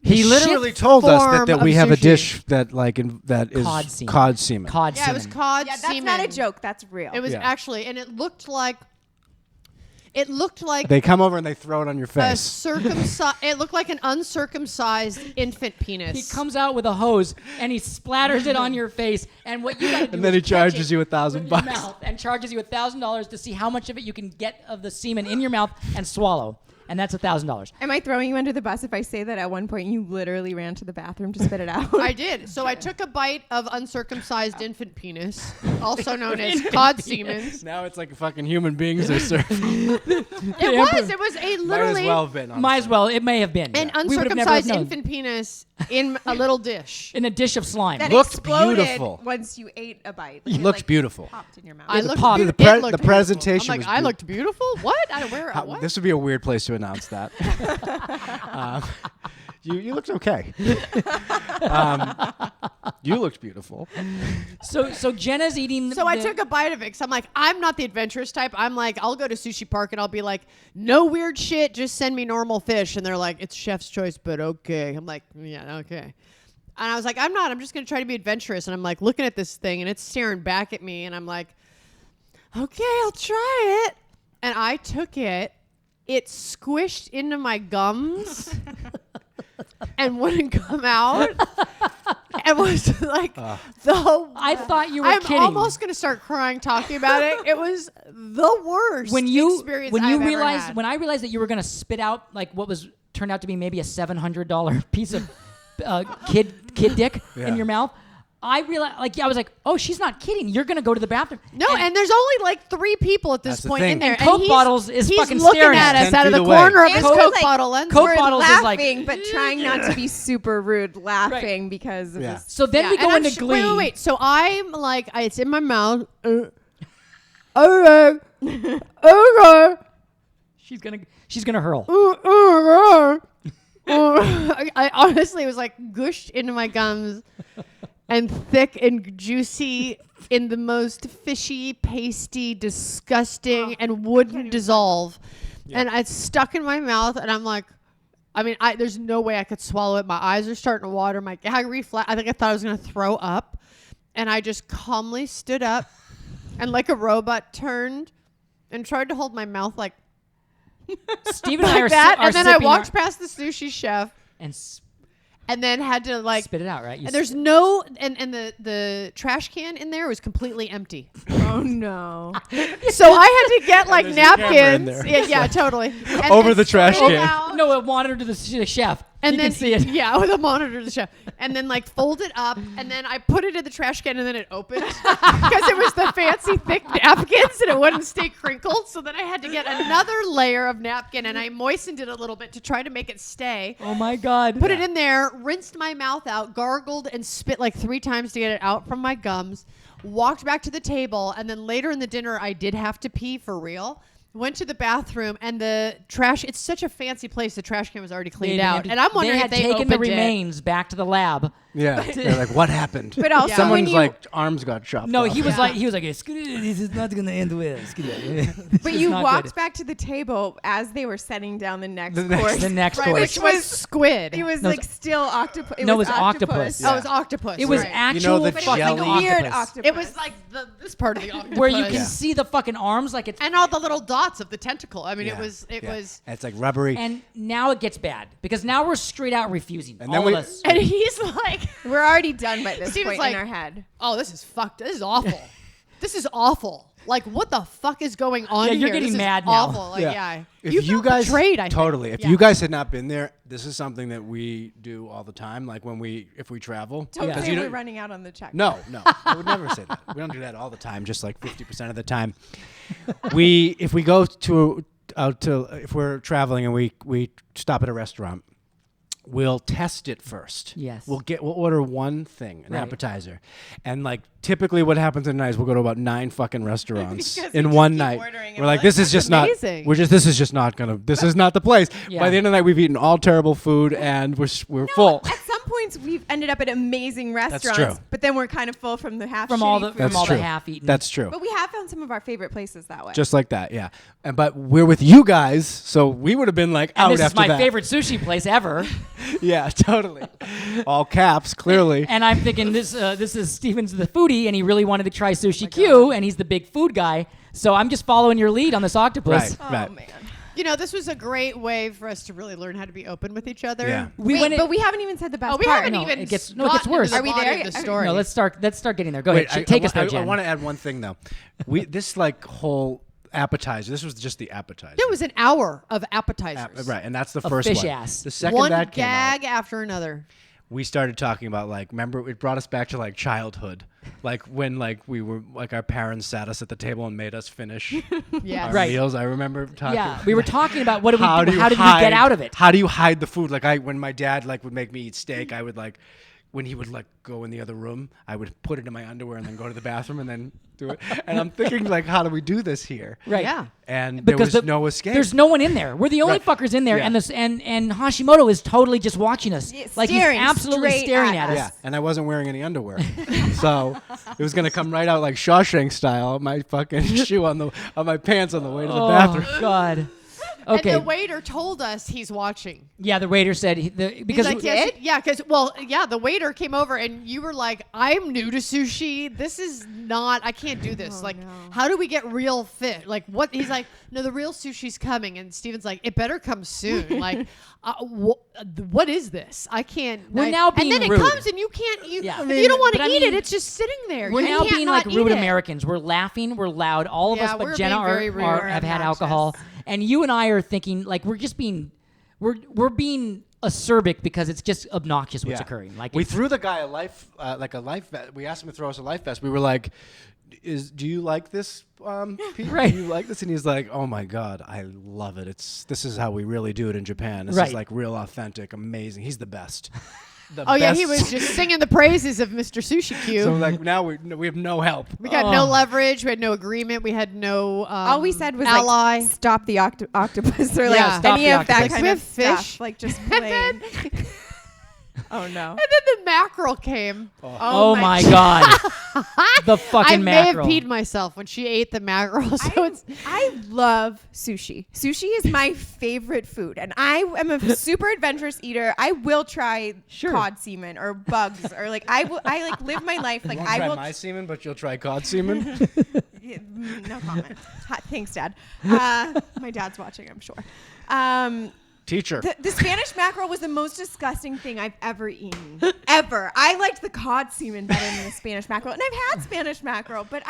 [SPEAKER 5] He literally told us
[SPEAKER 1] form
[SPEAKER 5] that
[SPEAKER 1] of
[SPEAKER 5] we have a
[SPEAKER 1] sushi.
[SPEAKER 5] dish that that is
[SPEAKER 2] Cod semen.
[SPEAKER 5] cod semen.
[SPEAKER 2] Cod
[SPEAKER 1] Yeah, it was
[SPEAKER 2] semen.
[SPEAKER 1] cod
[SPEAKER 4] Yeah, that's
[SPEAKER 1] semen.
[SPEAKER 4] not a joke. That's real.
[SPEAKER 1] It was
[SPEAKER 5] Yeah.
[SPEAKER 1] actually, and it looked like. It looked like
[SPEAKER 5] They come over and they throw it on your
[SPEAKER 1] a
[SPEAKER 5] face.
[SPEAKER 1] circumcised. It looked like an uncircumcised infant penis.
[SPEAKER 2] He comes out with a hose and he splatters it on your face, and what you gotta do
[SPEAKER 5] And then
[SPEAKER 2] is
[SPEAKER 5] he charges
[SPEAKER 2] catch it
[SPEAKER 5] you
[SPEAKER 2] with
[SPEAKER 5] $1,000
[SPEAKER 2] your mouth and charges you $1,000 to see how much of it you can get of the semen in your mouth and swallow, and that's $1,000.
[SPEAKER 4] Am I throwing you under the bus if I say that at one point you literally ran to the bathroom to spit it out?
[SPEAKER 1] I did. So I took a bite of uncircumcised infant penis, also known as cod semen.
[SPEAKER 5] Now it's like fucking human beings are serving.
[SPEAKER 1] It was a
[SPEAKER 5] Might as
[SPEAKER 1] literally
[SPEAKER 5] well have been. Honestly.
[SPEAKER 2] Might as well. It may have been.
[SPEAKER 1] an
[SPEAKER 2] We would have never
[SPEAKER 1] uncircumcised
[SPEAKER 2] known.
[SPEAKER 1] infant penis in a little dish.
[SPEAKER 2] In a dish of slime.
[SPEAKER 4] that
[SPEAKER 5] Looked
[SPEAKER 4] exploded
[SPEAKER 5] beautiful.
[SPEAKER 4] once you ate a bite. Like, it,
[SPEAKER 5] Looked
[SPEAKER 4] like,
[SPEAKER 5] beautiful.
[SPEAKER 4] Popped in your mouth.
[SPEAKER 1] I
[SPEAKER 2] the
[SPEAKER 1] looked
[SPEAKER 2] pop.
[SPEAKER 1] beau-
[SPEAKER 5] The
[SPEAKER 1] it
[SPEAKER 5] pre-
[SPEAKER 1] looked
[SPEAKER 5] the
[SPEAKER 1] beautiful.
[SPEAKER 5] presentation
[SPEAKER 1] I'm like,
[SPEAKER 5] was
[SPEAKER 1] I looked beautiful. What? I wear what?
[SPEAKER 5] This would be a weird place to announce that. You looked okay. You looked beautiful.
[SPEAKER 2] So Jenna's eating.
[SPEAKER 1] So I took a bite of it because I'm like, I'm not the adventurous type. I'm like, I'll go to Sushi Park and I'll be like, no weird shit, just send me normal fish. And they're like, it's chef's choice, but okay. I'm like, yeah, okay. And I was like, I'm not. I'm just going to try to be adventurous. And I'm like looking at this thing and it's staring back at me. And I'm like, okay, I'll try it. And I took it. It squished into my gums and wouldn't come out. It was like
[SPEAKER 2] I thought you were
[SPEAKER 1] I'm
[SPEAKER 2] kidding.
[SPEAKER 1] almost gonna start crying talking about it. It was the worst
[SPEAKER 2] when you
[SPEAKER 1] experience
[SPEAKER 2] when
[SPEAKER 1] I've
[SPEAKER 2] you
[SPEAKER 1] ever
[SPEAKER 2] realized
[SPEAKER 1] had.
[SPEAKER 2] when I realized that you were gonna spit out like what was turned out to be maybe a $700 piece of kid dick
[SPEAKER 5] Yeah.
[SPEAKER 2] in your mouth. I realized, I was like, oh, she's not kidding. You're gonna go to the bathroom.
[SPEAKER 1] No, and there's only like 3 people at this
[SPEAKER 5] That's the
[SPEAKER 1] point
[SPEAKER 5] thing.
[SPEAKER 1] in there.
[SPEAKER 2] And Coke
[SPEAKER 1] he's-
[SPEAKER 2] bottles is
[SPEAKER 1] he's
[SPEAKER 2] fucking
[SPEAKER 1] looking
[SPEAKER 2] staring
[SPEAKER 1] at
[SPEAKER 2] at
[SPEAKER 1] us
[SPEAKER 5] 10
[SPEAKER 1] out of
[SPEAKER 5] feet
[SPEAKER 1] the
[SPEAKER 5] away.
[SPEAKER 1] corner of his
[SPEAKER 4] Coke-
[SPEAKER 1] Coke
[SPEAKER 4] like,
[SPEAKER 1] bottle lens.
[SPEAKER 2] Coke
[SPEAKER 4] We're
[SPEAKER 2] bottles is like-
[SPEAKER 4] laughing, but trying not to be super rude, laughing because of
[SPEAKER 5] Yeah.
[SPEAKER 4] this.
[SPEAKER 2] So then we
[SPEAKER 1] and
[SPEAKER 2] go
[SPEAKER 1] I'm
[SPEAKER 2] into Glee.
[SPEAKER 1] Wait. So I'm like, it's in my mouth. Okay. Okay.
[SPEAKER 2] She's gonna hurl.
[SPEAKER 1] I honestly was like gushed into my gums. and thick and juicy in the most fishy, pasty, disgusting, and wouldn't dissolve. And it's stuck in my mouth, and I'm like, there's no way I could swallow it. My eyes are starting to water. My gag reflex. I think I thought I was going to throw up. And I just calmly stood up and like a robot turned and tried to hold my mouth like
[SPEAKER 2] Steve and I are
[SPEAKER 1] that.
[SPEAKER 2] are
[SPEAKER 1] And then I
[SPEAKER 2] sipping
[SPEAKER 1] walked
[SPEAKER 2] our-
[SPEAKER 1] past the sushi chef
[SPEAKER 2] and
[SPEAKER 1] and then had to like
[SPEAKER 2] spit it out, right? You
[SPEAKER 1] and there's no and the trash can in there was completely empty.
[SPEAKER 4] Oh no.
[SPEAKER 1] So I had to get like
[SPEAKER 3] there's a camera in
[SPEAKER 1] napkins.
[SPEAKER 3] there.
[SPEAKER 1] Yeah, totally. And
[SPEAKER 3] Over
[SPEAKER 1] then
[SPEAKER 3] the trash
[SPEAKER 1] spit it
[SPEAKER 3] can.
[SPEAKER 1] out.
[SPEAKER 2] no, it wandered to the chef.
[SPEAKER 1] And
[SPEAKER 2] you
[SPEAKER 1] then
[SPEAKER 2] can see it.
[SPEAKER 1] Yeah, with a monitor to the chef. And then like fold it up and then I put it in the trash can and then it opened because it was the fancy thick napkins and it wouldn't stay crinkled. So then I had to get another layer of napkin and I moistened it a little bit to try to make it stay.
[SPEAKER 2] Oh my God.
[SPEAKER 1] Put it in there, rinsed my mouth out, gargled and spit like 3 times to get it out from my gums, walked back to the table, and then later in the dinner I did have to pee for real. Went to the bathroom and the trash. It's such a fancy place. The trash can was already cleaned out, and I'm wondering
[SPEAKER 2] they
[SPEAKER 1] if
[SPEAKER 2] had
[SPEAKER 1] they
[SPEAKER 2] taken the
[SPEAKER 1] opened it.
[SPEAKER 2] remains back to the lab.
[SPEAKER 3] Yeah. They're like, what happened?
[SPEAKER 4] But also when
[SPEAKER 3] Someone's
[SPEAKER 4] you
[SPEAKER 3] like arms got chopped
[SPEAKER 2] No,
[SPEAKER 3] off.
[SPEAKER 2] he was like, this is not gonna end well.
[SPEAKER 4] but you walked back to the table as they were setting down the next course.
[SPEAKER 2] the next
[SPEAKER 1] Right,
[SPEAKER 2] course.
[SPEAKER 1] which was squid.
[SPEAKER 4] It was
[SPEAKER 2] No,
[SPEAKER 4] like still octopus.
[SPEAKER 2] No, it was octopus.
[SPEAKER 1] Oh, it was octopus.
[SPEAKER 2] It was
[SPEAKER 1] right.
[SPEAKER 2] actual
[SPEAKER 3] the
[SPEAKER 2] fucking
[SPEAKER 3] jelly-
[SPEAKER 4] weird
[SPEAKER 2] octopus.
[SPEAKER 4] octopus.
[SPEAKER 1] It was like this part of the octopus.
[SPEAKER 2] Where you can
[SPEAKER 3] Yeah.
[SPEAKER 2] see the fucking arms like it's
[SPEAKER 1] and all the little dots of the tentacle. I mean,
[SPEAKER 3] Yeah.
[SPEAKER 1] it was.
[SPEAKER 3] And it's like rubbery.
[SPEAKER 2] and now it gets bad because now we're straight out refusing.
[SPEAKER 3] And
[SPEAKER 2] all
[SPEAKER 3] then we-
[SPEAKER 2] of us.
[SPEAKER 1] And he's like,
[SPEAKER 4] We're already done by this
[SPEAKER 1] Steven's
[SPEAKER 4] point
[SPEAKER 1] like-
[SPEAKER 4] in our head.
[SPEAKER 1] "Oh, this is fucked. This is awful. This is awful. Like, what the fuck is going on
[SPEAKER 2] Yeah,
[SPEAKER 1] here?
[SPEAKER 2] you're getting
[SPEAKER 1] This is
[SPEAKER 2] mad now.
[SPEAKER 1] awful. Like, yeah.
[SPEAKER 3] If
[SPEAKER 1] you
[SPEAKER 3] you
[SPEAKER 1] felt
[SPEAKER 3] guys
[SPEAKER 1] betrayed. I think.
[SPEAKER 3] totally. If
[SPEAKER 1] Yeah.
[SPEAKER 3] you guys had not been there, this is something that we do all the time. Like if we travel.
[SPEAKER 4] Don't
[SPEAKER 2] Yeah.
[SPEAKER 3] 'Cause
[SPEAKER 4] say
[SPEAKER 3] you
[SPEAKER 4] we're
[SPEAKER 3] don't-
[SPEAKER 4] running out on the check.
[SPEAKER 3] No, I would never say that. We don't do that all the time. Just like 50% of the time, if we go to if we're traveling and we stop at a restaurant, we'll test it first.
[SPEAKER 2] Yes.
[SPEAKER 3] We'll order one thing, an
[SPEAKER 2] Right.
[SPEAKER 3] appetizer, and like typically what happens in a night is we'll go to about 9 fucking restaurants
[SPEAKER 4] Because
[SPEAKER 3] in
[SPEAKER 4] we just
[SPEAKER 3] one
[SPEAKER 4] keep
[SPEAKER 3] night.
[SPEAKER 4] ordering and
[SPEAKER 3] We're like,
[SPEAKER 4] like,
[SPEAKER 3] this is just not.
[SPEAKER 1] amazing.
[SPEAKER 3] This is just not gonna. This is not the place.
[SPEAKER 2] Yeah.
[SPEAKER 3] By the end of the night, we've eaten all terrible food and we're full.
[SPEAKER 4] At some points, we've ended up at amazing restaurants,
[SPEAKER 3] true.
[SPEAKER 4] but then we're kind of full from the half
[SPEAKER 2] from all
[SPEAKER 4] shitty
[SPEAKER 2] the
[SPEAKER 4] food.
[SPEAKER 3] That's
[SPEAKER 2] from all
[SPEAKER 3] true.
[SPEAKER 2] the half-eaten.
[SPEAKER 3] That's true.
[SPEAKER 4] But we have found some of our favorite places that way.
[SPEAKER 3] Just like that, yeah. But we're with you guys, so we would have been like out
[SPEAKER 2] and this is
[SPEAKER 3] after
[SPEAKER 2] my
[SPEAKER 3] that.
[SPEAKER 2] favorite sushi place ever.
[SPEAKER 3] Yeah, totally. All caps, clearly.
[SPEAKER 2] And I'm thinking this is Steven's the foodie, and he really wanted to try Sushi Queue, and he's the big food guy. So I'm just following your lead on this octopus.
[SPEAKER 3] Right.
[SPEAKER 4] oh man.
[SPEAKER 1] You know, this was a great way for us to really learn how to be open with each other.
[SPEAKER 3] Yeah.
[SPEAKER 2] We
[SPEAKER 4] Wait,
[SPEAKER 2] went
[SPEAKER 4] but we haven't even said the best
[SPEAKER 1] Oh, we
[SPEAKER 4] part.
[SPEAKER 1] haven't
[SPEAKER 2] No,
[SPEAKER 1] even.
[SPEAKER 2] it gets
[SPEAKER 1] gotten
[SPEAKER 2] worse.
[SPEAKER 1] into the
[SPEAKER 4] Are we
[SPEAKER 1] body
[SPEAKER 4] there
[SPEAKER 1] of
[SPEAKER 4] yet?
[SPEAKER 1] the
[SPEAKER 4] Okay.
[SPEAKER 1] story.
[SPEAKER 2] No, let's start getting there. Go
[SPEAKER 3] Wait,
[SPEAKER 2] ahead. Take us there,
[SPEAKER 3] I
[SPEAKER 2] Jen.
[SPEAKER 3] want to add one thing though. This like whole appetizer. This was just the appetizer.
[SPEAKER 1] It was an hour of appetizers.
[SPEAKER 3] Right, and that's the
[SPEAKER 2] A
[SPEAKER 3] first
[SPEAKER 2] fish
[SPEAKER 3] one.
[SPEAKER 2] ass.
[SPEAKER 3] The second
[SPEAKER 1] One
[SPEAKER 3] that came out,
[SPEAKER 1] gag after another.
[SPEAKER 3] we started talking about like, remember, it brought us back to like childhood, like when like we were like our parents sat us at the table and made us finish
[SPEAKER 1] Yes.
[SPEAKER 3] our
[SPEAKER 2] Right.
[SPEAKER 3] meals. I remember talking.
[SPEAKER 2] Yeah, we were talking about what do we
[SPEAKER 3] How
[SPEAKER 2] do?
[SPEAKER 3] do
[SPEAKER 2] How did we get out of it?
[SPEAKER 3] How do you hide the food? Like when my dad like would make me eat steak, I would like, when he would like go in the other room, I would put it in my underwear and then go to the bathroom and then do it. And I'm thinking like, how do we do this here?
[SPEAKER 2] Right.
[SPEAKER 1] Yeah.
[SPEAKER 3] And
[SPEAKER 2] Because
[SPEAKER 3] there was no escape.
[SPEAKER 2] There's no one in there. We're the only
[SPEAKER 3] Right.
[SPEAKER 2] fuckers in there,
[SPEAKER 3] Yeah.
[SPEAKER 2] and Hashimoto is totally just watching us,
[SPEAKER 4] Yeah,
[SPEAKER 2] like he's
[SPEAKER 4] staring
[SPEAKER 2] absolutely
[SPEAKER 4] straight
[SPEAKER 2] staring
[SPEAKER 4] at
[SPEAKER 2] at us.
[SPEAKER 3] Yeah, and I wasn't wearing any underwear, so it was gonna come right out like Shawshank style. My fucking shoe on my pants on the way to the
[SPEAKER 2] Oh
[SPEAKER 3] bathroom.
[SPEAKER 2] God. Okay.
[SPEAKER 1] And the waiter told us he's watching.
[SPEAKER 2] Yeah, the waiter said because
[SPEAKER 1] He's like, yes, the waiter came over and you were like, I'm new to sushi. This is not, I can't do this.
[SPEAKER 4] Oh, no.
[SPEAKER 1] How do we get real fish? Like, what? He's like, no, the real sushi's coming. And Steven's like, it better come soon. Like, what is this? I can't.
[SPEAKER 2] We're now being
[SPEAKER 1] And then
[SPEAKER 2] rude.
[SPEAKER 1] it comes and you can't,
[SPEAKER 2] Yeah.
[SPEAKER 1] if you don't want
[SPEAKER 2] But
[SPEAKER 1] to
[SPEAKER 2] I
[SPEAKER 1] eat
[SPEAKER 2] mean,
[SPEAKER 1] it, it's just sitting there.
[SPEAKER 2] we're
[SPEAKER 1] You
[SPEAKER 2] now
[SPEAKER 1] can't
[SPEAKER 2] being
[SPEAKER 1] not
[SPEAKER 2] like
[SPEAKER 1] eat
[SPEAKER 2] rude
[SPEAKER 1] it.
[SPEAKER 2] Americans. We're laughing. We're loud. All of
[SPEAKER 1] Yeah,
[SPEAKER 2] us, but
[SPEAKER 1] we're
[SPEAKER 2] Jenna
[SPEAKER 1] being very rude.
[SPEAKER 2] have had
[SPEAKER 4] Obnoxious.
[SPEAKER 2] alcohol, and you and I are thinking like we're just being, we're being acerbic because it's just obnoxious what's
[SPEAKER 3] Yeah.
[SPEAKER 2] occurring. Like
[SPEAKER 3] we
[SPEAKER 2] it's-
[SPEAKER 3] threw the guy a life vest. We asked him to throw us a life vest. We were like, do you like this, Pete?
[SPEAKER 2] Right.
[SPEAKER 3] Do you like this? And he's like, oh my God, I love it. This is how we really do it in Japan. This
[SPEAKER 2] Right.
[SPEAKER 3] is like real authentic, amazing. He's the best. The
[SPEAKER 1] Oh, yeah, he
[SPEAKER 3] best.
[SPEAKER 1] was just singing the praises of Mr. Sushi Queue.
[SPEAKER 3] So like now we have no help.
[SPEAKER 1] We got no leverage. We had no agreement. We had no
[SPEAKER 4] All we said was
[SPEAKER 1] ally.
[SPEAKER 4] like, stop the octopus or
[SPEAKER 1] Yeah.
[SPEAKER 4] like
[SPEAKER 2] Stop
[SPEAKER 4] any
[SPEAKER 2] the
[SPEAKER 4] of that
[SPEAKER 2] octopus.
[SPEAKER 4] kind
[SPEAKER 1] We
[SPEAKER 4] of
[SPEAKER 1] have fish.
[SPEAKER 4] stuff. Like just plain. Oh no.
[SPEAKER 1] And then the mackerel came.
[SPEAKER 2] Oh my God. The
[SPEAKER 1] I
[SPEAKER 2] fucking
[SPEAKER 1] may
[SPEAKER 2] mackerel.
[SPEAKER 1] have peed myself when she ate the mackerel. So it's
[SPEAKER 4] I love sushi. Sushi is my favorite food, and I am a super adventurous eater. I will try cod semen or bugs, or like I like live my life like
[SPEAKER 3] You won't
[SPEAKER 4] I
[SPEAKER 3] try
[SPEAKER 4] will.
[SPEAKER 3] my semen, but you'll try cod semen.
[SPEAKER 4] Yeah, no comment. Thanks, Dad. My dad's watching, I'm sure.
[SPEAKER 3] Teacher.
[SPEAKER 4] The Spanish mackerel was the most disgusting thing I've ever eaten. Ever. I liked the cod semen better than the Spanish mackerel. And I've had Spanish mackerel, but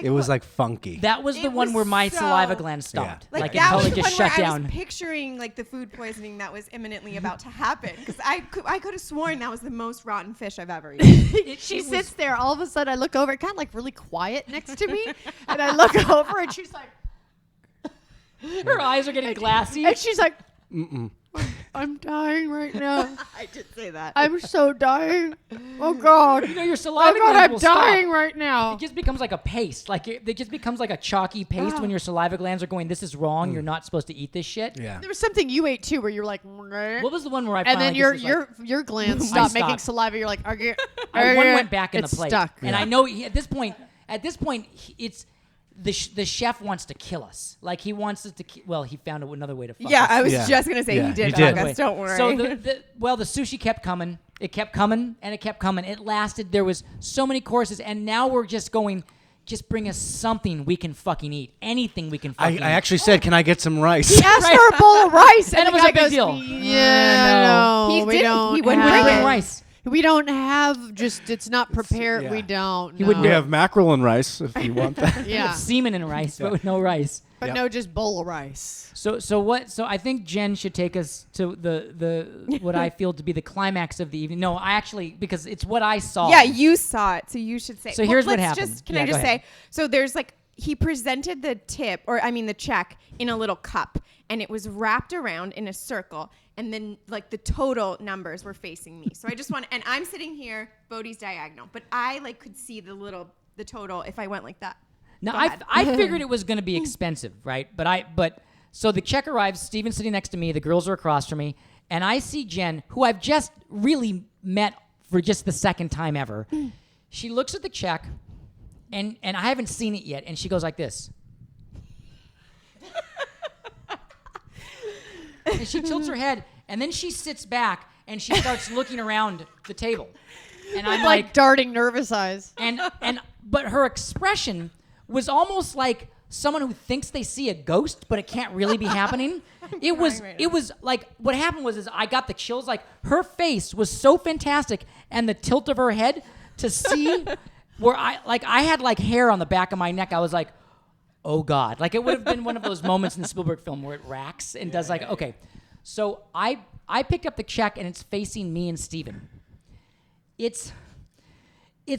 [SPEAKER 3] It was like funky.
[SPEAKER 2] That was the
[SPEAKER 4] It
[SPEAKER 2] one
[SPEAKER 4] was
[SPEAKER 2] where my
[SPEAKER 4] so-
[SPEAKER 2] saliva gland stopped.
[SPEAKER 3] Yeah.
[SPEAKER 4] like
[SPEAKER 2] it
[SPEAKER 4] that was
[SPEAKER 2] totally
[SPEAKER 4] the
[SPEAKER 2] just
[SPEAKER 4] one
[SPEAKER 2] shut
[SPEAKER 4] where I
[SPEAKER 2] down.
[SPEAKER 4] was picturing like the food poisoning that was imminently about to happen. Because I could have sworn that was the most rotten fish I've ever eaten.
[SPEAKER 1] she sits there. All of a sudden, I look over, kind of like really quiet next to me, and I look over, and she's like,
[SPEAKER 2] Her eyes are getting glassy.
[SPEAKER 1] and she's like, I'm dying right now.
[SPEAKER 4] I did say that.
[SPEAKER 1] I'm so dying. Oh God.
[SPEAKER 2] You know, your
[SPEAKER 1] Oh
[SPEAKER 2] saliva
[SPEAKER 1] God,
[SPEAKER 2] glands
[SPEAKER 1] I'm
[SPEAKER 2] will stop.
[SPEAKER 1] dying right now.
[SPEAKER 2] It just becomes like a paste. Like it just becomes like a chalky paste when your saliva glands are going, this is wrrong. You're not supposed to eat this shit.
[SPEAKER 3] Yeah.
[SPEAKER 1] There was something you ate too, where you were like, "Meh."
[SPEAKER 2] What was the one where I
[SPEAKER 1] and then
[SPEAKER 2] finally
[SPEAKER 1] your
[SPEAKER 2] just was like,
[SPEAKER 1] your glands
[SPEAKER 2] I
[SPEAKER 1] stopped making
[SPEAKER 2] stopped.
[SPEAKER 1] saliva. You're like,
[SPEAKER 2] one went back in
[SPEAKER 1] it's
[SPEAKER 2] the plate.
[SPEAKER 1] stuck.
[SPEAKER 2] And I know at this point, it's the chef wants to kill us. Like he wants us to. Well, he found another way to fuck
[SPEAKER 4] yeah,
[SPEAKER 2] us.
[SPEAKER 4] I was
[SPEAKER 3] Yeah.
[SPEAKER 4] just gonna say
[SPEAKER 3] Yeah,
[SPEAKER 4] he did
[SPEAKER 3] he
[SPEAKER 4] fuck
[SPEAKER 3] did.
[SPEAKER 4] us. Don't worry.
[SPEAKER 2] So the sushi kept coming. It kept coming and it kept coming. It lasted. There was so many courses, and now we're just going. Just bring us something we can fucking eat. Anything we can
[SPEAKER 3] I
[SPEAKER 2] fucking eat.
[SPEAKER 3] actually said, can I get some rice?
[SPEAKER 1] He asked for a bowl of rice,
[SPEAKER 2] And
[SPEAKER 1] and
[SPEAKER 2] it
[SPEAKER 1] the
[SPEAKER 2] was
[SPEAKER 1] guy
[SPEAKER 2] a big
[SPEAKER 1] goes,
[SPEAKER 2] deal.
[SPEAKER 1] Yeah, no,
[SPEAKER 4] He
[SPEAKER 1] we
[SPEAKER 4] didn't.
[SPEAKER 1] don't.
[SPEAKER 4] He wouldn't
[SPEAKER 1] have
[SPEAKER 4] bring
[SPEAKER 2] bring
[SPEAKER 4] it.
[SPEAKER 2] rice.
[SPEAKER 1] We don't have. Just it's not prepared.
[SPEAKER 3] yeah.
[SPEAKER 1] We don't.
[SPEAKER 2] He wouldn't
[SPEAKER 1] no.
[SPEAKER 3] We have mackerel and rice if you want that.
[SPEAKER 1] Yeah,
[SPEAKER 2] Semen and rice, but with no rice.
[SPEAKER 1] but
[SPEAKER 3] Yep.
[SPEAKER 1] no, just bowl of rice.
[SPEAKER 2] So what? So I think Jen should take us to the what I feel to be the climax of the evening. No, I actually because it's what I saw.
[SPEAKER 4] Yeah, you saw it, so you should say.
[SPEAKER 2] So here's what
[SPEAKER 4] let's
[SPEAKER 2] happened.
[SPEAKER 4] Can
[SPEAKER 2] Yeah,
[SPEAKER 4] I
[SPEAKER 2] go
[SPEAKER 4] just
[SPEAKER 2] ahead.
[SPEAKER 4] say? So there's like he presented the tip, or I mean the check, in a little cup, and it was wrapped around in a circle, and then like the total numbers were facing me. So I just want, and I'm sitting here, Bodhi's diagonal, but I like could see the total if I went like that.
[SPEAKER 2] Now
[SPEAKER 4] Go
[SPEAKER 2] I
[SPEAKER 4] ahead.
[SPEAKER 2] I figured it was going to be expensive, right? But so the check arrives. Steven's sitting next to me. The girls are across from me, and I see Jen, who I've just really met for just the second time ever. She looks at the check, and I haven't seen it yet, and she goes like this. And she tilts her head, and then she sits back and she starts looking around the table. And I'm
[SPEAKER 1] Like darting nervous eyes.
[SPEAKER 2] but her expression was almost like someone who thinks they see a ghost, but it can't really be happening. It was like what happened was I got the chills. Like her face was so fantastic, and the tilt of her head to see where I had like hair on the back of my neck. I was like, oh God. Like it would have been one of those moments in the Spielberg film where it racks and does like, okay. So I picked up the check and it's facing me and Steven. It's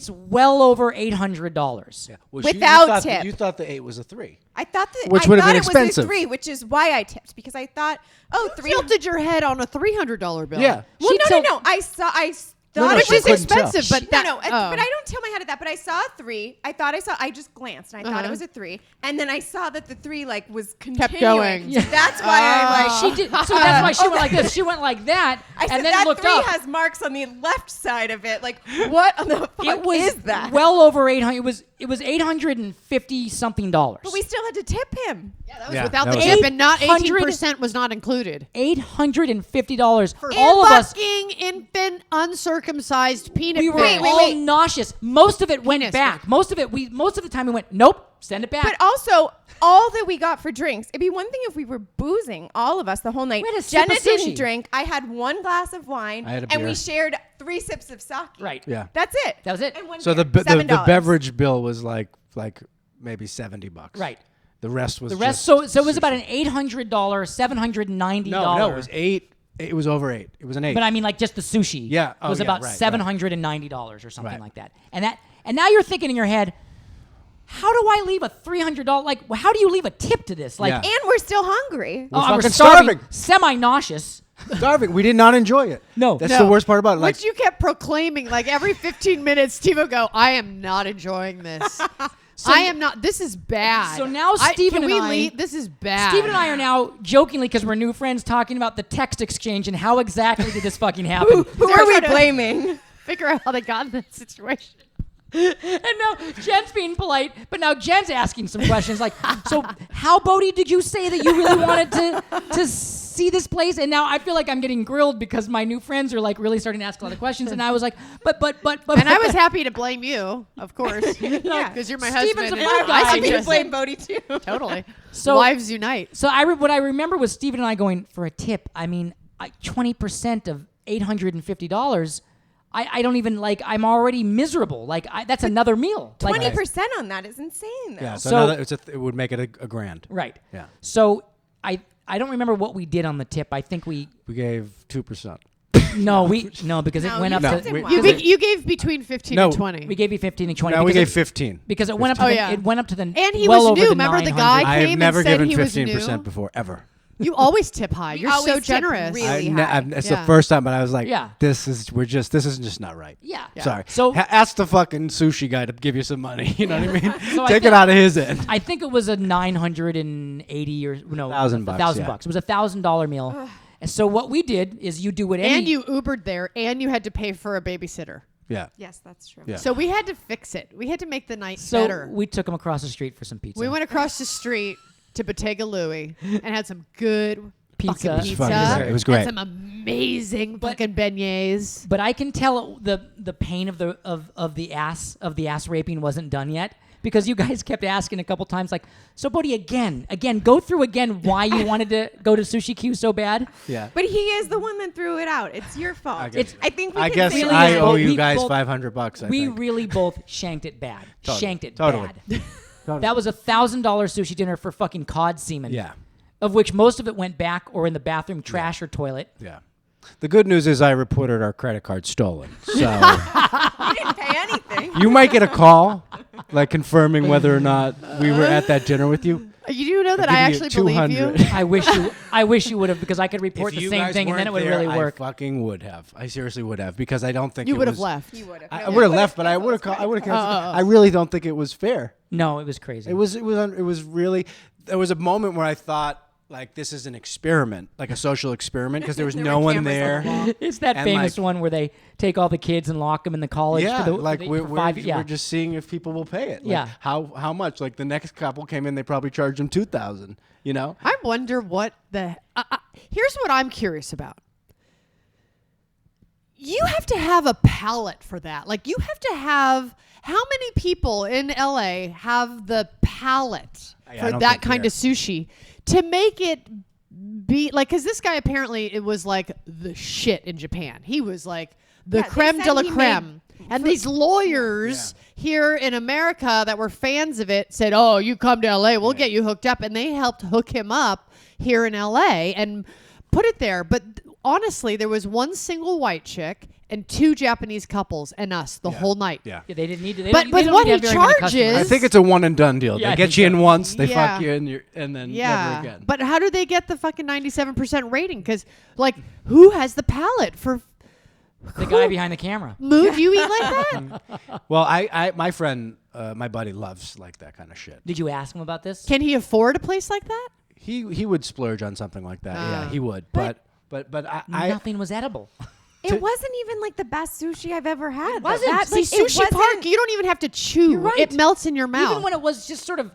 [SPEAKER 2] well over $800.
[SPEAKER 3] Yeah. Well,
[SPEAKER 4] Without tip.
[SPEAKER 3] You thought the 8 was a 3.
[SPEAKER 4] I thought that
[SPEAKER 3] Which
[SPEAKER 4] I
[SPEAKER 3] would have
[SPEAKER 4] thought
[SPEAKER 3] been
[SPEAKER 4] it was
[SPEAKER 3] expensive.
[SPEAKER 4] a 3, which is why I tipped, because I thought, oh,
[SPEAKER 1] You
[SPEAKER 4] 3.
[SPEAKER 1] tilted your head on a $300 bill.
[SPEAKER 3] Yeah.
[SPEAKER 4] Well, no. I thought
[SPEAKER 1] Which
[SPEAKER 3] she
[SPEAKER 1] is
[SPEAKER 3] couldn't tell.
[SPEAKER 1] expensive, but that,
[SPEAKER 4] but I don't tilt my head at that. But I saw a 3. I just glanced and I thought it was a 3, and then I saw that the 3 like was continuing.
[SPEAKER 1] going.
[SPEAKER 4] So that's why I like.
[SPEAKER 2] She did. So that's why she went like this. She went like that,
[SPEAKER 4] I said
[SPEAKER 2] and then
[SPEAKER 4] that
[SPEAKER 2] looked
[SPEAKER 4] 3
[SPEAKER 2] up.
[SPEAKER 4] has marks on the left side of it. Like, what on the fuck
[SPEAKER 2] It was
[SPEAKER 4] is that?
[SPEAKER 2] well over 800. It was $850 something.
[SPEAKER 4] But we still had to tip him.
[SPEAKER 1] Yeah, that was
[SPEAKER 3] Yeah,
[SPEAKER 1] without
[SPEAKER 3] that
[SPEAKER 1] the
[SPEAKER 3] was-
[SPEAKER 1] tip, and not
[SPEAKER 2] 800
[SPEAKER 1] 18% was not included.
[SPEAKER 2] $850 for
[SPEAKER 1] For
[SPEAKER 2] all of us.
[SPEAKER 1] fucking infant uncircumcised peanut
[SPEAKER 2] We were
[SPEAKER 1] fish.
[SPEAKER 2] all nauseous. Most of it went
[SPEAKER 1] Penis
[SPEAKER 2] back.
[SPEAKER 1] fish.
[SPEAKER 2] Most of the time we went, nope, send it back.
[SPEAKER 4] But also, all that we got for drinks. It'd be one thing if we were boozing, all of us, the whole night.
[SPEAKER 2] We had a sip
[SPEAKER 4] Jenna
[SPEAKER 2] of
[SPEAKER 4] didn't
[SPEAKER 2] sushi.
[SPEAKER 4] drink. I had 1 glass of wine,
[SPEAKER 3] I had a
[SPEAKER 4] and we
[SPEAKER 3] beer.
[SPEAKER 4] shared 3 sips of sake.
[SPEAKER 2] Right.
[SPEAKER 3] Yeah.
[SPEAKER 4] That's it.
[SPEAKER 2] That was it.
[SPEAKER 4] And 1
[SPEAKER 3] So the
[SPEAKER 4] beer. $7.
[SPEAKER 3] beverage bill was like maybe $70.
[SPEAKER 2] Right.
[SPEAKER 3] The rest was
[SPEAKER 2] The rest.
[SPEAKER 3] just
[SPEAKER 2] So it was
[SPEAKER 3] sushi.
[SPEAKER 2] about an $800, $790.
[SPEAKER 3] No, it was 8. It was over 8. It was an 8.
[SPEAKER 2] But I mean, like just the sushi.
[SPEAKER 3] Yeah. Oh,
[SPEAKER 2] was
[SPEAKER 3] yeah,
[SPEAKER 2] about
[SPEAKER 3] right,
[SPEAKER 2] $790 or something
[SPEAKER 3] Right.
[SPEAKER 2] like that. And now you're thinking in your head, how do I leave a $300? Like, how do you leave a tip to this? Like,
[SPEAKER 3] Yeah.
[SPEAKER 4] And we're still hungry.
[SPEAKER 2] oh,
[SPEAKER 3] We're
[SPEAKER 2] we're
[SPEAKER 3] fucking
[SPEAKER 2] starving,
[SPEAKER 3] starving.
[SPEAKER 2] semi-nauseous.
[SPEAKER 3] Starving. We did not enjoy it.
[SPEAKER 2] No.
[SPEAKER 3] That's
[SPEAKER 1] No.
[SPEAKER 3] the worst part about it. Like,
[SPEAKER 1] Which you kept proclaiming, like every 15 minutes, Steve would go, I am not enjoying this. I am not. This is bad.
[SPEAKER 2] So now Steven
[SPEAKER 1] can
[SPEAKER 2] and
[SPEAKER 1] we
[SPEAKER 2] I-
[SPEAKER 1] leave? This is bad.
[SPEAKER 2] Steven and I are now jokingly, because we're new friends, talking about the text exchange and how exactly did this fucking happen.
[SPEAKER 4] Who are we blaming?
[SPEAKER 1] figure out how they got in that situation.
[SPEAKER 2] And now Jen's being polite, but now Jen's asking some questions like, so how, Bodhi, did you say that you really wanted to see this place? And now I feel like I'm getting grilled because my new friends are like really starting to ask a lot of questions. And I was like, but.
[SPEAKER 1] And I was happy to blame you, of course.
[SPEAKER 4] Yeah.
[SPEAKER 1] Because you're my
[SPEAKER 2] Steven's
[SPEAKER 1] husband.
[SPEAKER 2] a food
[SPEAKER 1] and
[SPEAKER 2] guy.
[SPEAKER 1] I
[SPEAKER 2] I'm
[SPEAKER 4] Happy to
[SPEAKER 1] suggest
[SPEAKER 4] blame Bodhi too.
[SPEAKER 1] Totally.
[SPEAKER 2] So-
[SPEAKER 1] Wives unite.
[SPEAKER 2] So what I remember was Steven and I going, for a tip, I mean, 20% of $850, I don't even, like, I'm already miserable. Like, that's another meal. Like,
[SPEAKER 4] 20% on that is insane, though.
[SPEAKER 3] Yeah,
[SPEAKER 2] So-
[SPEAKER 3] so another, it would make it a grand.
[SPEAKER 2] right.
[SPEAKER 3] Yeah.
[SPEAKER 2] So I don't remember what we did on the tip. I think we
[SPEAKER 3] We gave 2%.
[SPEAKER 2] no because it
[SPEAKER 4] No,
[SPEAKER 2] went
[SPEAKER 4] you
[SPEAKER 2] up
[SPEAKER 4] tipped
[SPEAKER 2] to
[SPEAKER 4] him
[SPEAKER 3] we-
[SPEAKER 4] well.
[SPEAKER 1] You gave between 15
[SPEAKER 3] No.
[SPEAKER 1] and 20.
[SPEAKER 2] we gave you 15 and 20.
[SPEAKER 3] No, we
[SPEAKER 2] because
[SPEAKER 3] gave
[SPEAKER 2] it-
[SPEAKER 3] 15.
[SPEAKER 2] because it went up to
[SPEAKER 1] Oh,
[SPEAKER 2] the,
[SPEAKER 1] yeah.
[SPEAKER 2] it went up to the
[SPEAKER 1] And he
[SPEAKER 2] well
[SPEAKER 1] was
[SPEAKER 2] over
[SPEAKER 1] new.
[SPEAKER 2] the
[SPEAKER 1] Remember the
[SPEAKER 2] 900.
[SPEAKER 1] guy
[SPEAKER 3] I
[SPEAKER 1] came
[SPEAKER 3] have
[SPEAKER 1] and
[SPEAKER 3] never
[SPEAKER 1] said
[SPEAKER 3] given
[SPEAKER 1] he was
[SPEAKER 3] 15%
[SPEAKER 1] new.
[SPEAKER 3] before, ever.
[SPEAKER 1] You always tip high.
[SPEAKER 4] We
[SPEAKER 1] You're so
[SPEAKER 4] always tip
[SPEAKER 1] generous.
[SPEAKER 4] really high.
[SPEAKER 3] It's
[SPEAKER 1] Yeah.
[SPEAKER 3] the first time, but I was like,
[SPEAKER 2] Yeah.
[SPEAKER 3] this is just not right.
[SPEAKER 2] Yeah.
[SPEAKER 3] Sorry.
[SPEAKER 2] So-
[SPEAKER 3] Ask the fucking sushi guy to give you some money. You know what I mean?
[SPEAKER 2] So I
[SPEAKER 3] Take
[SPEAKER 2] think-
[SPEAKER 3] it out of his end.
[SPEAKER 2] I think it was a 980 or no,
[SPEAKER 3] $1,000 bucks,
[SPEAKER 2] $1,000
[SPEAKER 3] yeah.
[SPEAKER 2] bucks. It was $1,000 meal. And so what we did is you do what any
[SPEAKER 1] And you Ubered there, and you had to pay for a babysitter.
[SPEAKER 3] Yeah.
[SPEAKER 4] Yes, that's true.
[SPEAKER 3] Yeah.
[SPEAKER 1] So we had to fix it. We had to make the night
[SPEAKER 2] so
[SPEAKER 1] better.
[SPEAKER 2] we took him across the street for some pizza.
[SPEAKER 1] We went across the street to Bottega Louie and had some good
[SPEAKER 2] Pizza.
[SPEAKER 1] fucking
[SPEAKER 2] It was
[SPEAKER 1] pizza.
[SPEAKER 3] fucking great. It was great.
[SPEAKER 1] And some amazing fucking beignets.
[SPEAKER 2] But I can tell the pain of the ass raping wasn't done yet, because you guys kept asking a couple times, like, so Bodhi, again, go through again why you wanted to go to Sushi Queue so bad.
[SPEAKER 3] Yeah.
[SPEAKER 4] But he is the one that threw it out. It's your fault.
[SPEAKER 3] guess-
[SPEAKER 4] I think we
[SPEAKER 3] I
[SPEAKER 4] can
[SPEAKER 3] guess
[SPEAKER 4] say
[SPEAKER 2] really
[SPEAKER 3] I
[SPEAKER 2] is
[SPEAKER 3] owe
[SPEAKER 2] both-
[SPEAKER 3] you
[SPEAKER 2] we
[SPEAKER 3] guys
[SPEAKER 2] both-
[SPEAKER 3] $500. I
[SPEAKER 2] We
[SPEAKER 3] think.
[SPEAKER 2] really both shanked it bad.
[SPEAKER 3] Totally.
[SPEAKER 2] Shanked it
[SPEAKER 3] Totally.
[SPEAKER 2] bad. That was $1,000 sushi dinner for fucking cod semen.
[SPEAKER 3] Yeah.
[SPEAKER 2] Of which most of it went back or in the bathroom trash or toilet.
[SPEAKER 3] Yeah. The good news is I reported our credit card stolen. So
[SPEAKER 4] You didn't pay anything.
[SPEAKER 3] you might get a call, like confirming whether or not we were at that dinner with you.
[SPEAKER 1] You do know that
[SPEAKER 3] I'll
[SPEAKER 1] I
[SPEAKER 3] give you
[SPEAKER 1] actually believe you?
[SPEAKER 3] 200.
[SPEAKER 2] I wish you would have, because I could report
[SPEAKER 3] If
[SPEAKER 2] the
[SPEAKER 3] you
[SPEAKER 2] same
[SPEAKER 3] guys
[SPEAKER 2] thing and then it would
[SPEAKER 3] weren't
[SPEAKER 2] really
[SPEAKER 3] there,
[SPEAKER 2] work.
[SPEAKER 3] I fucking would have. I seriously would have, because I don't think
[SPEAKER 1] You
[SPEAKER 3] it
[SPEAKER 1] would have
[SPEAKER 3] was-
[SPEAKER 1] left.
[SPEAKER 4] You would have.
[SPEAKER 3] I would have left, but I would have. I would have. I really don't think it was fair.
[SPEAKER 2] No, it was crazy.
[SPEAKER 3] It was really. There was a moment where I thought, like, this is an experiment, like a social experiment, because there was
[SPEAKER 4] There
[SPEAKER 3] no
[SPEAKER 4] were
[SPEAKER 3] one
[SPEAKER 4] cameras on the
[SPEAKER 3] there.
[SPEAKER 4] wall.
[SPEAKER 2] It's that
[SPEAKER 3] And,
[SPEAKER 2] famous
[SPEAKER 3] like-
[SPEAKER 2] one where they take all the kids and lock them in the college
[SPEAKER 3] Yeah,
[SPEAKER 2] for the
[SPEAKER 3] like
[SPEAKER 2] for
[SPEAKER 3] we're,
[SPEAKER 2] 5
[SPEAKER 3] we're just seeing if people will pay it. Like,
[SPEAKER 2] Yeah.
[SPEAKER 3] How much? Like the next couple came in, they probably charged them $2,000. You know.
[SPEAKER 1] I wonder what the. Here's what I'm curious about. You have to have a palate for that. Like, you have to have. How many people in LA have the palate
[SPEAKER 3] I
[SPEAKER 1] for
[SPEAKER 3] don't
[SPEAKER 1] that
[SPEAKER 3] think
[SPEAKER 1] kind
[SPEAKER 3] there-
[SPEAKER 1] of sushi to make it be like? Because this guy apparently it was like the shit in Japan. He was like the
[SPEAKER 4] Yeah, they
[SPEAKER 1] creme
[SPEAKER 4] said
[SPEAKER 1] de la
[SPEAKER 4] he
[SPEAKER 1] creme. And these lawyers here in America that were fans of it said, "Oh, you come to LA, we'll get you hooked up." And they helped hook him up here in LA and put it there. But honestly, there was one single white chick and 2 Japanese couples and us the whole night.
[SPEAKER 3] Yeah.
[SPEAKER 2] Yeah, they didn't need to. They
[SPEAKER 1] But
[SPEAKER 2] don't,
[SPEAKER 1] with
[SPEAKER 2] they don't
[SPEAKER 1] what
[SPEAKER 2] need to
[SPEAKER 1] he
[SPEAKER 2] have very many
[SPEAKER 1] charges-
[SPEAKER 2] customers.
[SPEAKER 3] I think it's a one and done deal.
[SPEAKER 2] Yeah, I
[SPEAKER 3] They get
[SPEAKER 2] think
[SPEAKER 3] you
[SPEAKER 2] so.
[SPEAKER 3] in once, they
[SPEAKER 1] Yeah.
[SPEAKER 3] fuck you, and then never
[SPEAKER 1] Yeah.
[SPEAKER 3] again.
[SPEAKER 1] But how do they get the fucking 97% rating? Because, like, who has the palate for
[SPEAKER 2] the guy behind the camera.
[SPEAKER 1] move you eat like that?
[SPEAKER 3] Well, I my friend, my buddy loves like that kind of shit.
[SPEAKER 2] Did you ask him about this?
[SPEAKER 1] Can he afford a place like that?
[SPEAKER 3] He would splurge on something like that. Yeah, he would. But I
[SPEAKER 2] Nothing was edible.
[SPEAKER 4] It wasn't even like the best sushi I've ever had. It
[SPEAKER 1] Wasn't. See, Sushi Park, you don't even have to chew.
[SPEAKER 2] You're right.
[SPEAKER 1] It melts in your mouth.
[SPEAKER 2] Even when it was just sort of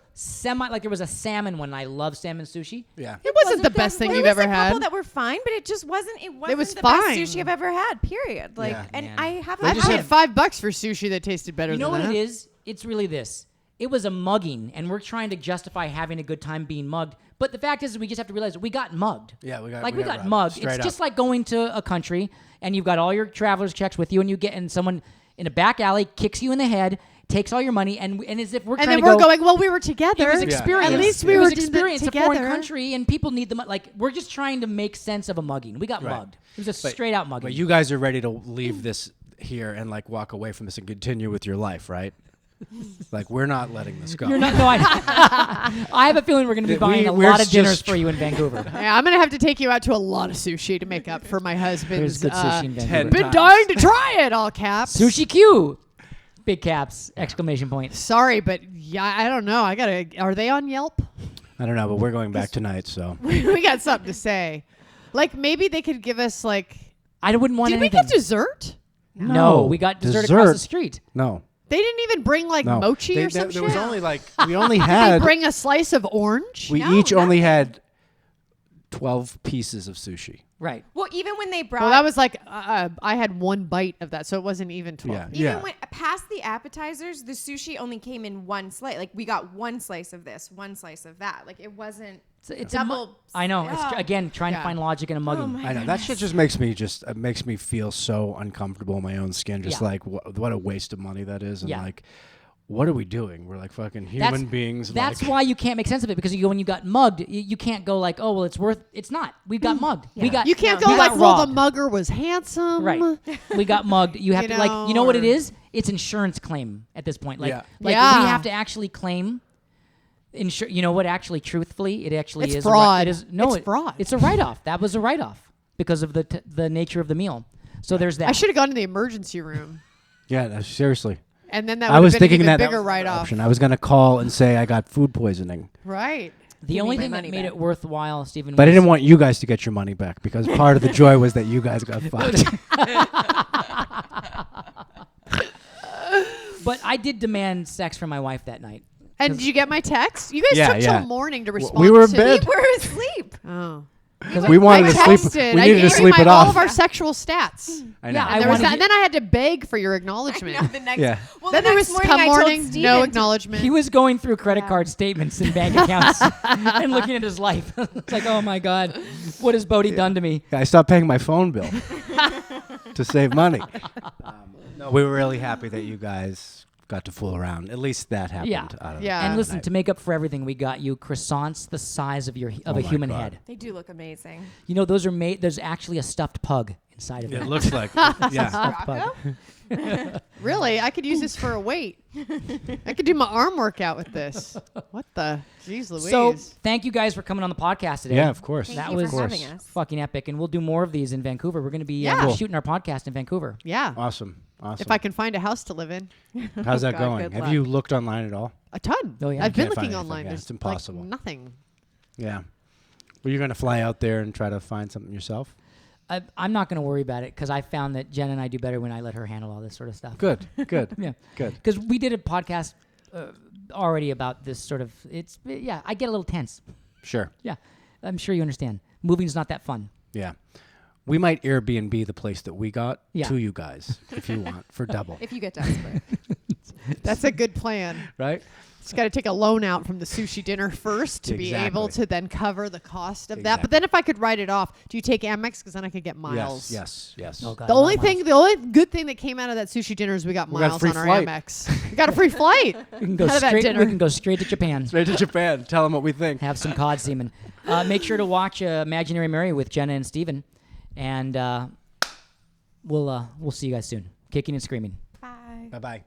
[SPEAKER 2] like there was a salmon one. I love salmon sushi.
[SPEAKER 3] yeah.
[SPEAKER 1] it wasn't the
[SPEAKER 2] wasn't
[SPEAKER 1] best
[SPEAKER 2] that-
[SPEAKER 1] thing
[SPEAKER 4] There
[SPEAKER 1] you've
[SPEAKER 4] was
[SPEAKER 1] ever
[SPEAKER 4] a couple
[SPEAKER 1] had.
[SPEAKER 4] that were fine, but it just wasn't. It wasn't
[SPEAKER 1] was
[SPEAKER 4] the
[SPEAKER 1] fine.
[SPEAKER 4] best sushi I've ever had. Period. Like,
[SPEAKER 3] Yeah.
[SPEAKER 4] and
[SPEAKER 2] Man.
[SPEAKER 4] I haven't.
[SPEAKER 1] I've
[SPEAKER 3] just
[SPEAKER 1] paid
[SPEAKER 3] had-
[SPEAKER 1] $5 for sushi that tasted better
[SPEAKER 2] You know
[SPEAKER 1] than
[SPEAKER 2] what
[SPEAKER 1] that.
[SPEAKER 2] it is? It's really this. It was a mugging, and we're trying to justify having a good time being mugged. But the fact is, we just have to realize that we got mugged.
[SPEAKER 3] Yeah, we got
[SPEAKER 2] got
[SPEAKER 3] robbed.
[SPEAKER 2] mugged.
[SPEAKER 3] Straight
[SPEAKER 2] It's just
[SPEAKER 3] up.
[SPEAKER 2] like going to a country and you've got all your traveler's checks with you, and you get and someone in a back alley kicks you in the head, takes all your money, and as if we're
[SPEAKER 1] And
[SPEAKER 2] trying
[SPEAKER 1] then
[SPEAKER 2] to
[SPEAKER 1] we're
[SPEAKER 2] go.
[SPEAKER 1] going, well, we were together.
[SPEAKER 2] It was
[SPEAKER 3] Yeah.
[SPEAKER 2] experience.
[SPEAKER 1] At least we
[SPEAKER 2] it
[SPEAKER 1] were
[SPEAKER 2] was
[SPEAKER 1] doing it
[SPEAKER 2] experience. A
[SPEAKER 1] together.
[SPEAKER 2] foreign country, and people need the money. Like, we're just trying to make sense of a mugging. We got
[SPEAKER 3] Right.
[SPEAKER 2] mugged. It was a straight out mugging.
[SPEAKER 3] But you guys are ready to leave this here and like walk away from this and continue with your life, right? Like, we're not letting this go.
[SPEAKER 2] You're not. No, I have a feeling we're going to be buying a
[SPEAKER 3] we're
[SPEAKER 2] lot of dinners
[SPEAKER 3] just
[SPEAKER 2] for you in Vancouver.
[SPEAKER 1] Yeah, I'm going to have to take you out to a lot of sushi to make up for my
[SPEAKER 2] There's
[SPEAKER 1] husband's
[SPEAKER 2] good sushi in Vancouver.
[SPEAKER 3] 10
[SPEAKER 1] been
[SPEAKER 3] times.
[SPEAKER 1] dying to try it, all caps.
[SPEAKER 2] Sushi Queue. Big caps! Exclamation point.
[SPEAKER 1] Sorry, but yeah, I don't know. Are they on Yelp?
[SPEAKER 3] I don't know, but we're going back tonight, so.
[SPEAKER 1] We got something to say. Like maybe they could give us like.
[SPEAKER 2] I wouldn't want
[SPEAKER 1] Did we
[SPEAKER 2] anything.
[SPEAKER 1] get dessert?
[SPEAKER 2] No, we got dessert across the street.
[SPEAKER 3] No.
[SPEAKER 1] They didn't even bring like
[SPEAKER 3] No.
[SPEAKER 1] mochi or some
[SPEAKER 3] there
[SPEAKER 1] shit.
[SPEAKER 3] was only like, we only
[SPEAKER 1] Did they
[SPEAKER 3] had,
[SPEAKER 1] bring a slice of orange?
[SPEAKER 3] we
[SPEAKER 4] No,
[SPEAKER 3] each only
[SPEAKER 4] nothing.
[SPEAKER 3] had 12 pieces of sushi.
[SPEAKER 2] Right.
[SPEAKER 4] Well, even when they brought,
[SPEAKER 1] Well, that was like I had one bite of that, so it wasn't even 12.
[SPEAKER 3] Yeah.
[SPEAKER 4] even when past the appetizers, the sushi only came in one slice. Like we got one slice of this, one slice of that. Like it wasn't
[SPEAKER 2] It's
[SPEAKER 4] double.
[SPEAKER 2] I know. It's
[SPEAKER 4] Ugh.
[SPEAKER 2] again trying to
[SPEAKER 1] Yeah.
[SPEAKER 2] find logic in a mugging.
[SPEAKER 4] Oh my
[SPEAKER 3] I know that shit just makes me feel so uncomfortable in my own skin. Just
[SPEAKER 2] Yeah.
[SPEAKER 3] like what a waste of money that is, and
[SPEAKER 2] Yeah.
[SPEAKER 3] like, what are we doing? We're like fucking human beings.
[SPEAKER 2] That's
[SPEAKER 3] like,
[SPEAKER 2] why you can't make sense of it because when you got mugged, you can't go like, oh well, it's worth. It's not. We got mugged. We got.
[SPEAKER 1] You can't
[SPEAKER 2] we
[SPEAKER 1] go
[SPEAKER 2] got
[SPEAKER 1] like, well, the
[SPEAKER 2] robbed.
[SPEAKER 1] mugger was handsome.
[SPEAKER 2] Right. We got mugged. You have
[SPEAKER 1] You
[SPEAKER 2] to like.
[SPEAKER 1] know,
[SPEAKER 2] You know what it
[SPEAKER 1] or-
[SPEAKER 2] is? It's insurance claim at this point. Like,
[SPEAKER 3] Yeah.
[SPEAKER 2] like
[SPEAKER 1] Yeah.
[SPEAKER 2] we have to actually claim. You know what? Actually, truthfully, it actually
[SPEAKER 1] It's
[SPEAKER 2] is
[SPEAKER 1] fraud.
[SPEAKER 2] It is no.
[SPEAKER 1] It's fraud.
[SPEAKER 2] It's a write-off. That was a write-off because of the nature of the meal. So there's that.
[SPEAKER 1] I should have gone to the emergency room,
[SPEAKER 3] yeah, no, seriously.
[SPEAKER 1] and then that
[SPEAKER 3] I
[SPEAKER 1] would
[SPEAKER 3] was
[SPEAKER 1] have been
[SPEAKER 3] thinking
[SPEAKER 1] an
[SPEAKER 3] that
[SPEAKER 1] even
[SPEAKER 3] that
[SPEAKER 1] bigger
[SPEAKER 3] was another
[SPEAKER 1] write-off.
[SPEAKER 3] option. I was gonna call and say I got food poisoning,
[SPEAKER 1] Right.
[SPEAKER 2] The
[SPEAKER 4] Give
[SPEAKER 2] only
[SPEAKER 4] me my
[SPEAKER 2] thing that
[SPEAKER 4] money
[SPEAKER 2] made
[SPEAKER 4] back.
[SPEAKER 2] it worthwhile, Stephen.
[SPEAKER 3] but I
[SPEAKER 2] was-
[SPEAKER 3] didn't want you guys to get your money back because part of the joy was that you guys got fucked.
[SPEAKER 2] But I did demand sex from my wife that night.
[SPEAKER 1] And did you get my text? You guys
[SPEAKER 3] Yeah,
[SPEAKER 1] took
[SPEAKER 3] yeah.
[SPEAKER 1] till morning to respond.
[SPEAKER 3] we were in
[SPEAKER 1] to
[SPEAKER 3] bed.
[SPEAKER 4] We were asleep.
[SPEAKER 1] Oh.
[SPEAKER 3] we wanted
[SPEAKER 1] I
[SPEAKER 3] to sleep.
[SPEAKER 1] texted.
[SPEAKER 3] We
[SPEAKER 1] I
[SPEAKER 3] needed
[SPEAKER 1] gave
[SPEAKER 3] to
[SPEAKER 1] you
[SPEAKER 3] sleep it
[SPEAKER 1] all
[SPEAKER 3] off.
[SPEAKER 1] of our sexual stats.
[SPEAKER 3] I know.
[SPEAKER 2] Yeah, I
[SPEAKER 1] And, there was
[SPEAKER 2] wanted
[SPEAKER 1] that,
[SPEAKER 2] you-
[SPEAKER 1] and then I had to beg for your
[SPEAKER 4] I
[SPEAKER 1] acknowledgement.
[SPEAKER 4] know, the next,
[SPEAKER 3] Yeah.
[SPEAKER 4] well,
[SPEAKER 1] Then
[SPEAKER 4] the
[SPEAKER 1] there
[SPEAKER 4] next
[SPEAKER 1] was
[SPEAKER 4] morning
[SPEAKER 1] come
[SPEAKER 4] I told
[SPEAKER 1] morning,
[SPEAKER 4] Steven
[SPEAKER 1] no
[SPEAKER 4] to-
[SPEAKER 1] acknowledgement.
[SPEAKER 2] He was going through credit
[SPEAKER 4] Yeah.
[SPEAKER 2] card statements and bank accounts and looking at his life. It's like, oh my God, what has Bodhi done to me?
[SPEAKER 3] I stopped paying my phone bill to save money. No, we were really happy that you guys got to fool around. At least that happened.
[SPEAKER 2] Yeah.
[SPEAKER 3] Out of
[SPEAKER 1] Yeah.
[SPEAKER 2] And listen,
[SPEAKER 3] night.
[SPEAKER 2] to make up for everything, we got you croissants the size of
[SPEAKER 3] Oh
[SPEAKER 2] a
[SPEAKER 3] my
[SPEAKER 2] human
[SPEAKER 3] God.
[SPEAKER 2] head.
[SPEAKER 4] They do look amazing.
[SPEAKER 2] You know, those are made. There's actually a stuffed pug inside of
[SPEAKER 3] It
[SPEAKER 2] them.
[SPEAKER 3] looks like, yeah.
[SPEAKER 2] Stuffed pug.
[SPEAKER 1] Really? I could use this for a weight. I could do my arm workout with this. What the? Jeez Louise.
[SPEAKER 2] So thank you guys for coming on the podcast today.
[SPEAKER 3] Yeah, of course.
[SPEAKER 4] Thank
[SPEAKER 2] That
[SPEAKER 4] you
[SPEAKER 2] was
[SPEAKER 4] for having us.
[SPEAKER 2] fucking epic, and we'll do more of these in Vancouver. We're going to be
[SPEAKER 1] Yeah. Cool.
[SPEAKER 2] shooting our podcast in Vancouver.
[SPEAKER 1] yeah.
[SPEAKER 3] Awesome.
[SPEAKER 1] If I can find a house to live in.
[SPEAKER 3] How's that
[SPEAKER 4] God,
[SPEAKER 3] going?
[SPEAKER 4] good
[SPEAKER 3] Have
[SPEAKER 4] luck.
[SPEAKER 3] you looked online at all?
[SPEAKER 1] A ton.
[SPEAKER 2] Oh, yeah.
[SPEAKER 1] I've been
[SPEAKER 3] Can't find
[SPEAKER 1] looking
[SPEAKER 3] anything,
[SPEAKER 1] online.
[SPEAKER 3] yeah,
[SPEAKER 1] There's
[SPEAKER 3] it's impossible.
[SPEAKER 1] Like nothing.
[SPEAKER 3] Yeah. Were you going to fly out there and try to find something yourself?
[SPEAKER 2] I'm not going to worry about it because I found that Jen and I do better when I let her handle all this sort of stuff.
[SPEAKER 3] Good. Good.
[SPEAKER 2] Yeah.
[SPEAKER 3] Good.
[SPEAKER 2] Because we did a podcast already about this sort of. I get a little tense.
[SPEAKER 3] Sure.
[SPEAKER 2] Yeah, I'm sure you understand. Moving's not that fun.
[SPEAKER 3] Yeah. We might Airbnb the place that we got
[SPEAKER 2] Yeah.
[SPEAKER 3] to you guys if you want for double.
[SPEAKER 4] If you get desperate.
[SPEAKER 1] That's a good plan.
[SPEAKER 3] Right?
[SPEAKER 1] Just got to take a loan out from the sushi dinner first to be able
[SPEAKER 3] Exactly.
[SPEAKER 1] to then cover the cost of that. But
[SPEAKER 3] Exactly.
[SPEAKER 1] then if I could write it off, do you take Amex? Because then I could get miles.
[SPEAKER 3] Yes.
[SPEAKER 2] Oh God.
[SPEAKER 1] The
[SPEAKER 2] I love
[SPEAKER 1] only
[SPEAKER 2] miles.
[SPEAKER 1] the only good thing that came out of that sushi dinner is we got
[SPEAKER 3] We got a
[SPEAKER 1] miles
[SPEAKER 3] free
[SPEAKER 1] on our
[SPEAKER 3] flight.
[SPEAKER 1] Amex. We got a free flight.
[SPEAKER 2] We can go
[SPEAKER 1] out of that
[SPEAKER 2] straight.
[SPEAKER 1] dinner.
[SPEAKER 2] We can go straight to Japan.
[SPEAKER 3] Straight to Japan. Tell them what we think.
[SPEAKER 2] Have some cod semen. Make sure to watch Imaginary Mary with Jenna and Stephen, and we'll see you guys soon. Kicking and screaming.
[SPEAKER 4] Bye.
[SPEAKER 3] Bye-bye.